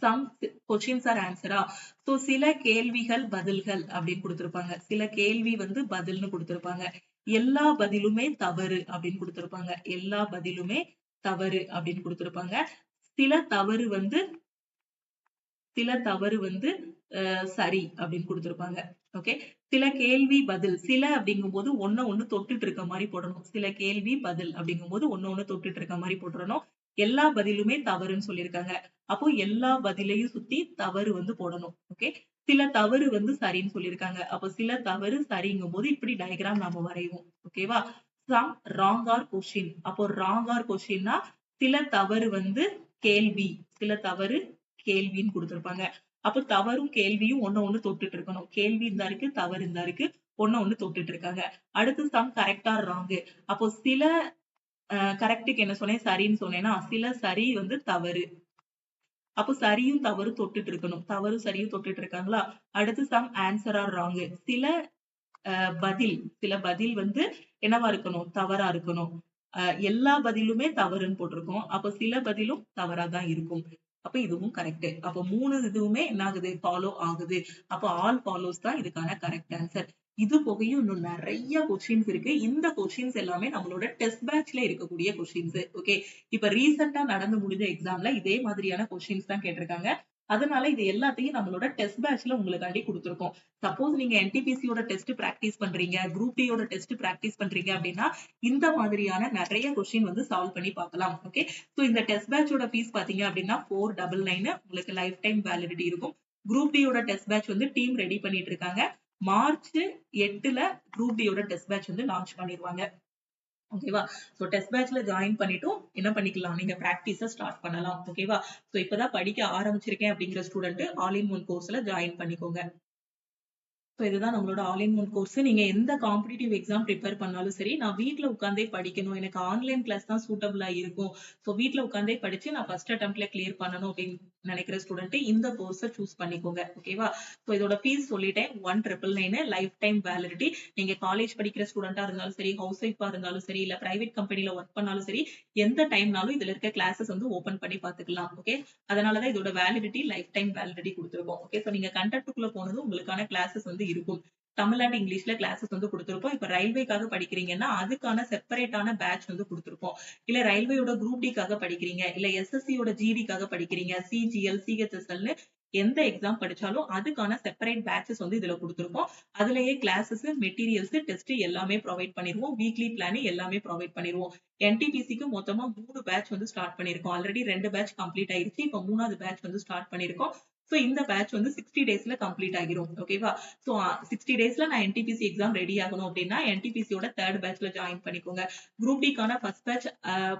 சம் கொஸ்டின்ஸ் ஆர் ஆன்சரா. சோ சில கேள்விகள் பதில்கள் அப்படின்னு கொடுத்திருப்பாங்க. சில கேள்வி வந்து பதில்னு கொடுத்திருப்பாங்க. எல்லா பதிலுமே தவறு அப்படின்னு கொடுத்திருப்பாங்க. எல்லா பதிலுமே தவறு அப்படின்னு கொடுத்திருப்பாங்க. சில தவறு வந்து சரி அப்படின்னு கொடுத்திருப்பாங்க. ஓகே, சில கேள்வி பதில். சில அப்படிங்கும் போது ஒண்ணு தொட்டுட்டு இருக்க மாதிரி போடணும். சில கேள்வி பதில் அப்படிங்கும் போது ஒண்ணு தொட்டுட்டு இருக்க மாதிரி போட்டுறணும். எல்லா பதிலுமே தவறுன்னு சொல்லியிருக்காங்க. அப்போ எல்லா பதிலையும் சுத்தி தவறு வந்து போடணும். ஓகே, சில தவறு வந்து சரின்னு சொல்லியிருக்காங்க. அப்போ சில தவறு சரிங்கும் போது இப்படி டயக்ராம் நாம வரைவோம். ஓகேவா? Some wrong are question. அப்போ ராங் ஆர் கொஸ்டின்னா சில தவறு வந்து கேள்வி, சில தவறு கேள்வின்னு கொடுத்திருப்பாங்க. அப்ப தவறும் கேள்வியும் ஒண்ணு தொட்டுட்டு இருக்கணும். கேள்வி இருந்தா இருக்கு, தவறு இருந்தா இருக்கு, ஒண்ணு தொட்டுட்டு இருக்காங்க. அடுத்து சம் கரெக்ட் ஆர் ராங். அப்போ சில கரெக்டுக்கு என்ன சொன்னேன்? சரின்னு சொன்னேன்னா சில சரி வந்து தவறு. அப்போ சரியும் தவறு தொட்டுட்டு இருக்கணும். தவறு சரியும் தொட்டுட்டு இருக்காங்களா? அடுத்து சம் ஆன்சர் ஆர் ராங். சில பதில் வந்து என்னவா இருக்கணும்? தவறா இருக்கணும். எல்லா பதிலுமே தவறுன்னு போட்டிருக்கோம். அப்ப சில பதிலும் தவறா தான் இருக்கும். அப்ப இதுவும் கரெக்ட். அப்ப 3 இதுவுமே என்ன ஆகுது? ஃபாலோ ஆகுது. அப்ப ஆல் ஃபாலோஸ் தான் இதுக்கான கரெக்ட் ஆன்சர். இது போகையும் இன்னும் நிறைய கொஸ்டின்ஸ் இருக்கு. இந்த கொஸ்டின்ஸ் எல்லாமே நம்மளோட டெஸ்ட் பேட்ச்ல இருக்கக்கூடிய கொஸ்டின்ஸ். ஓகே. இப்ப ரீசெண்டா நடந்து முடிஞ்ச எக்ஸாம்ல இதே மாதிரியான கொஸ்டின்ஸ் தான் கேட்டிருக்காங்க. அதனால இது எல்லாத்தையும் நம்மளோட டெஸ்ட் பேட்ச்ல உங்களுக்காண்டி கொடுத்திருக்கோம். சப்போஸ் நீங்க என்டிபிசியோட டெஸ்ட் பிராக்டிஸ் பண்றீங்க, குரூப் டியோட டெஸ்ட் பிராக்டிஸ் பண்றீங்க அப்படின்னா இந்த மாதிரியான நிறைய கொஸ்டின் வந்து சால்வ் பண்ணி பார்க்கலாம். ஓகே. சோ இந்த டெஸ்ட் பேட்சோட ஃபீஸ் பாத்தீங்க அப்படின்னா 499 உங்களுக்கு லைஃப் டைம் வேலிடிட்டி இருக்கும். குரூப் டியோட டெஸ்ட் பேட்ச் வந்து டீம் ரெடி பண்ணிட்டு இருக்காங்க. மார்ச் 8ல குரூப் டியோட டெஸ்ட் பேட்ச் வந்து லான்ச் பண்ணிடுவாங்க. ஓகேவா. சோ டெஸ்ட் பேட்ச்ல ஜாயின் பண்ணிட்டும் என்ன பண்ணிக்கலாம், நீங்க பிராக்டிஸ ஸ்டார்ட் பண்ணலாம். ஓகேவா. சோ இப்பதான் படிக்க ஆரம்பிச்சிருக்கேன் அப்படிங்கிற ஸ்டூடெண்ட் ஆல் இன் ஒன் கோர்ஸ்ல ஜாயின் பண்ணிக்கோங்க. ஸோ இதுதான் நம்மளோட ஆல் இன் ஒன் கோர்ஸ். நீங்க எந்த காம்படிட்டிவ் எக்ஸாம் ப்ரிப்பேர் பண்ணாலும் சரி, நான் வீட்ல உட்கார்ந்தே படிக்கணும், எனக்கு ஆன்லைன் கிளாஸ் தான் சூட்டபிளா இருக்கும். ஸோ வீட்ல உட்கார்ந்தே படிச்சு நான் ஃபர்ஸ்ட் அட்டெம்ப்ட்ல கிளியர் பண்ணணும் அப்படின்னு நினைக்கிற ஸ்டூடெண்ட் இந்த கோர்ஸை சூஸ் பண்ணிக்கோங்க. ஓகேவா. ஸோ இதோட ஃபீஸ் சொல்லிட்டேன். 1999 லைஃப் டைம் வேலிடிட்டி. நீங்க காலேஜ் படிக்கிற ஸ்டூடெண்டா இருந்தாலும் சரி, ஹவுஸ் ஒய்ஃபா இருந்தாலும் சரி, இல்ல பிரைவேட் கம்பெனில ஒர்க் பண்ணாலும் சரி, எந்த டைம்னாலும் இதுல இருக்க கிளாஸஸ் வந்து ஓபன் பண்ணி பாத்துக்கலாம். ஓகே. அதனாலதான் இதோட வேலிடிட்டி லைஃப் டைம் வேலிடிட்டி கொடுத்துருக்கோம். ஓகே. ஸோ நீங்க கண்டென்ட்டுக்குள்ள போனதும் உங்களுக்கான கிளாஸஸ் வந்து இருக்கும். தமிழ் அண்ட் இங்கிலீஷ்ல கிளாஸஸ் வந்து கொடுத்திருப்போம். இப்ப ரயில்வேக்காக படிக்கிறீங்கன்னா அதுக்கான செப்பரேட்டான பேட்ச் வந்து கொடுத்திருப்போம். இல்ல ரயில்வேயோட குரூப் டிக்காக படிக்கிறீங்க, இல்ல எஸ்எஸ்சியோட ஜிடிக்காக படிக்கிறீங்க, சிஜிஎல், சிஹெச்எஸ்எல் எந்த எக்ஸாம் படிச்சாலும் அதுக்கான செப்பரேட் பேட்சஸ் வந்து இதுல கொடுத்திருப்போம். அதுலயே கிளாஸஸ், மெட்டீரியல்ஸ், டெஸ்ட் எல்லாமே ப்ரொவைட் பண்ணிருவோம். வீக்லி பிளான் எல்லாமே ப்ரொவைட் பண்ணிருவோம். என்டிபிசிக்கு மொத்தமா 3 பேட்ச் வந்து ஸ்டார்ட் பண்ணிருக்கோம். ஆல்ரெடி 2 பேட்ச் கம்ப்ளீட் ஆயிருச்சு. இப்ப 3வது பேட்ச் வந்து ஸ்டார்ட் பண்ணிருக்கோம். சோ இந்த பேட்ச் வந்து 60 டேஸ்ல கம்ப்ளீட் ஆகிரும். ஓகேவா. சோ 60 டேஸ்ல நான் என்டிபிசி எக்ஸாம் ரெடி ஆகணும் அப்படின்னா என்டிபிசியோட 3rd பேட்ச்ல ஜாயின் பண்ணிக்கோங்க. குரூப் டிக்கான ஃபர்ஸ்ட் பேட்ச்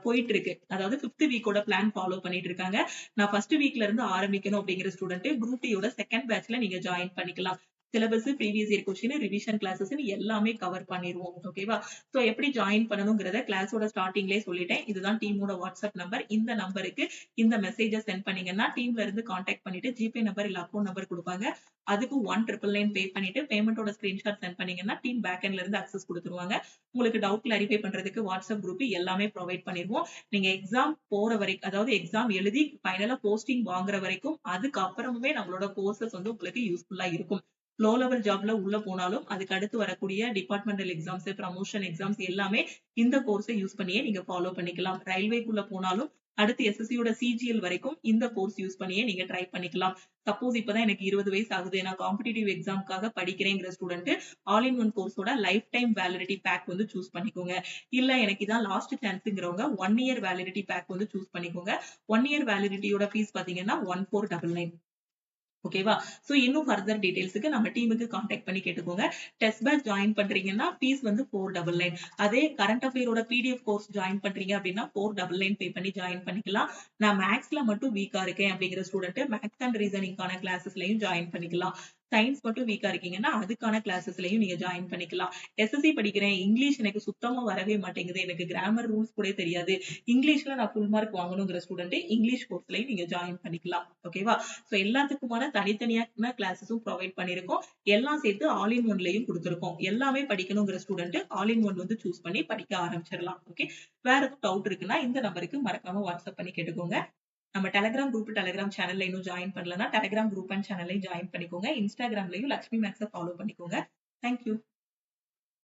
போயிட்டு இருக்கு. அதாவது 5th வீக்கோட பிளான் ஃபாலோ பண்ணிட்டு இருக்காங்க. நான் ஃபர்ஸ்ட் வீக்ல இருந்து ஆரம்பிக்கணும் அப்படிங்கிற ஸ்டூடெண்ட் குரூப் டியோட 2nd பேட்ச்ல நீங்க ஜாயின் பண்ணிக்கலாம். Syllabus, previous year question, revision classes எல்லாமே கவர் பண்ணிடுவோம். ஓகேவா. சோ எப்படி ஜாயின் பண்ணணுங்கிறத கிளாஸோட ஸ்டார்டிங்லயே சொல்லிட்டேன். இதுதான் டீமோட வாட்ஸ்அப் நம்பர். இந்த நம்பருக்கு இந்த மெசேஜை சென்ட் பண்ணீங்கன்னா டீம்ல இருந்து கான்டாக்ட் பண்ணிட்டு ஜிபே நம்பர் இல்ல அக்கௌண்ட் நம்பர் கொடுப்பாங்க. அதுக்கு 1999 பே பண்ணிட்டு பேமெண்டோட ஸ்கிரீன்ஷாட் சென்ட் பண்ணீங்கன்னா டீம் பேக்எண்ட்ல இருந்து அக்சஸ் கொடுத்துருவாங்க. உங்களுக்கு டவுட் கிளாரிஃபை பண்றதுக்கு வாட்ஸ்அப் குரூப் எல்லாமே ப்ரொவைட் பண்ணிடுவோம். நீங்க எக்ஸாம் போற வரைக்கும், அதாவது எக்ஸாம் எழுதி ஃபைனலா போஸ்டிங் வாங்குற வரைக்கும் அதுக்கு அப்புறமுமே நம்மளோட கோர்சஸ் வந்து உங்களுக்கு யூஸ்ஃபுல்லா இருக்கும். லோ லெவல் ஜாப்ல உள்ள போனாலும் அதுக்கு அடுத்து வரக்கூடிய டிபார்ட்மெண்டல் எக்ஸாம்ஸ், ப்ரமோஷன் எக்ஸாம்ஸ் எல்லாமே இந்த கோர்ஸை யூஸ் பண்ணியே நீங்க ஃபாலோ பண்ணிக்கலாம். ரயில்வேக்குள்ள போனாலும் அடுத்து எஸ்எஸ்சியோட சிஜிஎல் வரைக்கும் இந்த கோர்ஸ் யூஸ் பண்ணியே நீங்க ட்ரை பண்ணிக்கலாம். சப்போஸ் இப்பதான் எனக்கு 20 வயசு ஆகுது, நான் காம்படிட்டிவ் எக்ஸாம்க்காக படிக்கிறேங்கிற ஸ்டூடெண்ட் ஆல் இன் ஒன் கோர்ஸோட லைஃப் டைம் வேலிடிட்டி பேக் வந்து சூஸ் பண்ணிக்கோங்க. இல்ல எனக்கு இதான் லாஸ்ட் சான்ஸ்ங்கிறவங்க 1 இயர் வேலிடிட்டி பேக் வந்து சூஸ் பண்ணிக்கோங்க. 1 இயர் வேலிடிட்டியோட ஃபீஸ் பாத்தீங்கன்னா 1499. ஓகேவா. சோ இன்னும் ஃபர்தர் டீடைல்ஸ்க்கு நம்ம டீமுக்கு கான்டாக்ட் பண்ணி கேட்டுக்கோங்க. டெஸ்ட் பேட்ச் ஜாயின் பண்றீங்கன்னா ஃபீஸ் வந்து 499. அதே கரண்ட் அஃபேரோட பிடிஎஃப் கோர்ஸ் ஜாயின் பண்றீங்க அப்படின்னா 499 பே பண்ணி ஜாயின் பண்ணிக்கலாம். நான் மேக்ஸ்ல மட்டும் வீக்கா இருக்கேன் அப்படிங்கிற ஸ்டூடெண்ட் மேக்ஸ் அண்ட் ரீசனிங்கான கிளாஸஸ்லயும் ஜாயின் பண்ணிக்கலாம். சயின்ஸ் மட்டும் வீக்கா இருக்கீங்கன்னா அதுக்கான கிளாஸஸ்லயும் நீங்க ஜாயின் பண்ணிக்கலாம். எஸ்எஸ்சி படிக்கிறேன், இங்கிலீஷ் எனக்கு சுத்தமா வரவே மாட்டேங்குது, எனக்கு கிராமர் ரூல்ஸ் கூட தெரியாது, இங்கிலீஷ்ல நான் ஃபுல் மார்க் வாங்கணுங்கிற ஸ்டூடெண்ட் இங்கிலீஷ் கோர்ஸ்லயும் நீங்க ஜாயின் பண்ணிக்கலாம். ஓகேவா. சோ எல்லாத்துக்குமான தனித்தனியான கிளாஸஸும் ப்ரொவைட் பண்ணிருக்கோம். எல்லாம் சேர்த்து ஆல் இன் ஒன்லயும் கொடுத்திருக்கோம். எல்லாமே படிக்கணுங்கிற ஸ்டூடெண்ட் ஆல் இன் ஒன் வந்து சூஸ் பண்ணி படிக்க ஆரம்பிச்சிடலாம். ஓகே. வேற எதுவும் டவுட் இருக்குன்னா இந்த நம்பருக்கு மறக்காம வாட்ஸ்அப் பண்ணி கேட்டுக்கோங்க. நம்ம டெலிகிராம் குரூப், டெலிகிராம் சேனல்ல இன்னும் ஜாயின் பண்ணலன்னா டெலிகிராம் குரூப் அண்ட் சேனல்லையும் ஜாயின் பண்ணிக்கோங்க. இன்ஸ்டாகிராம்லயும் லக்ஷ்மி மேக்ஸை ஃபாலோ பண்ணிக்கோங்க. தேங்க்யூ.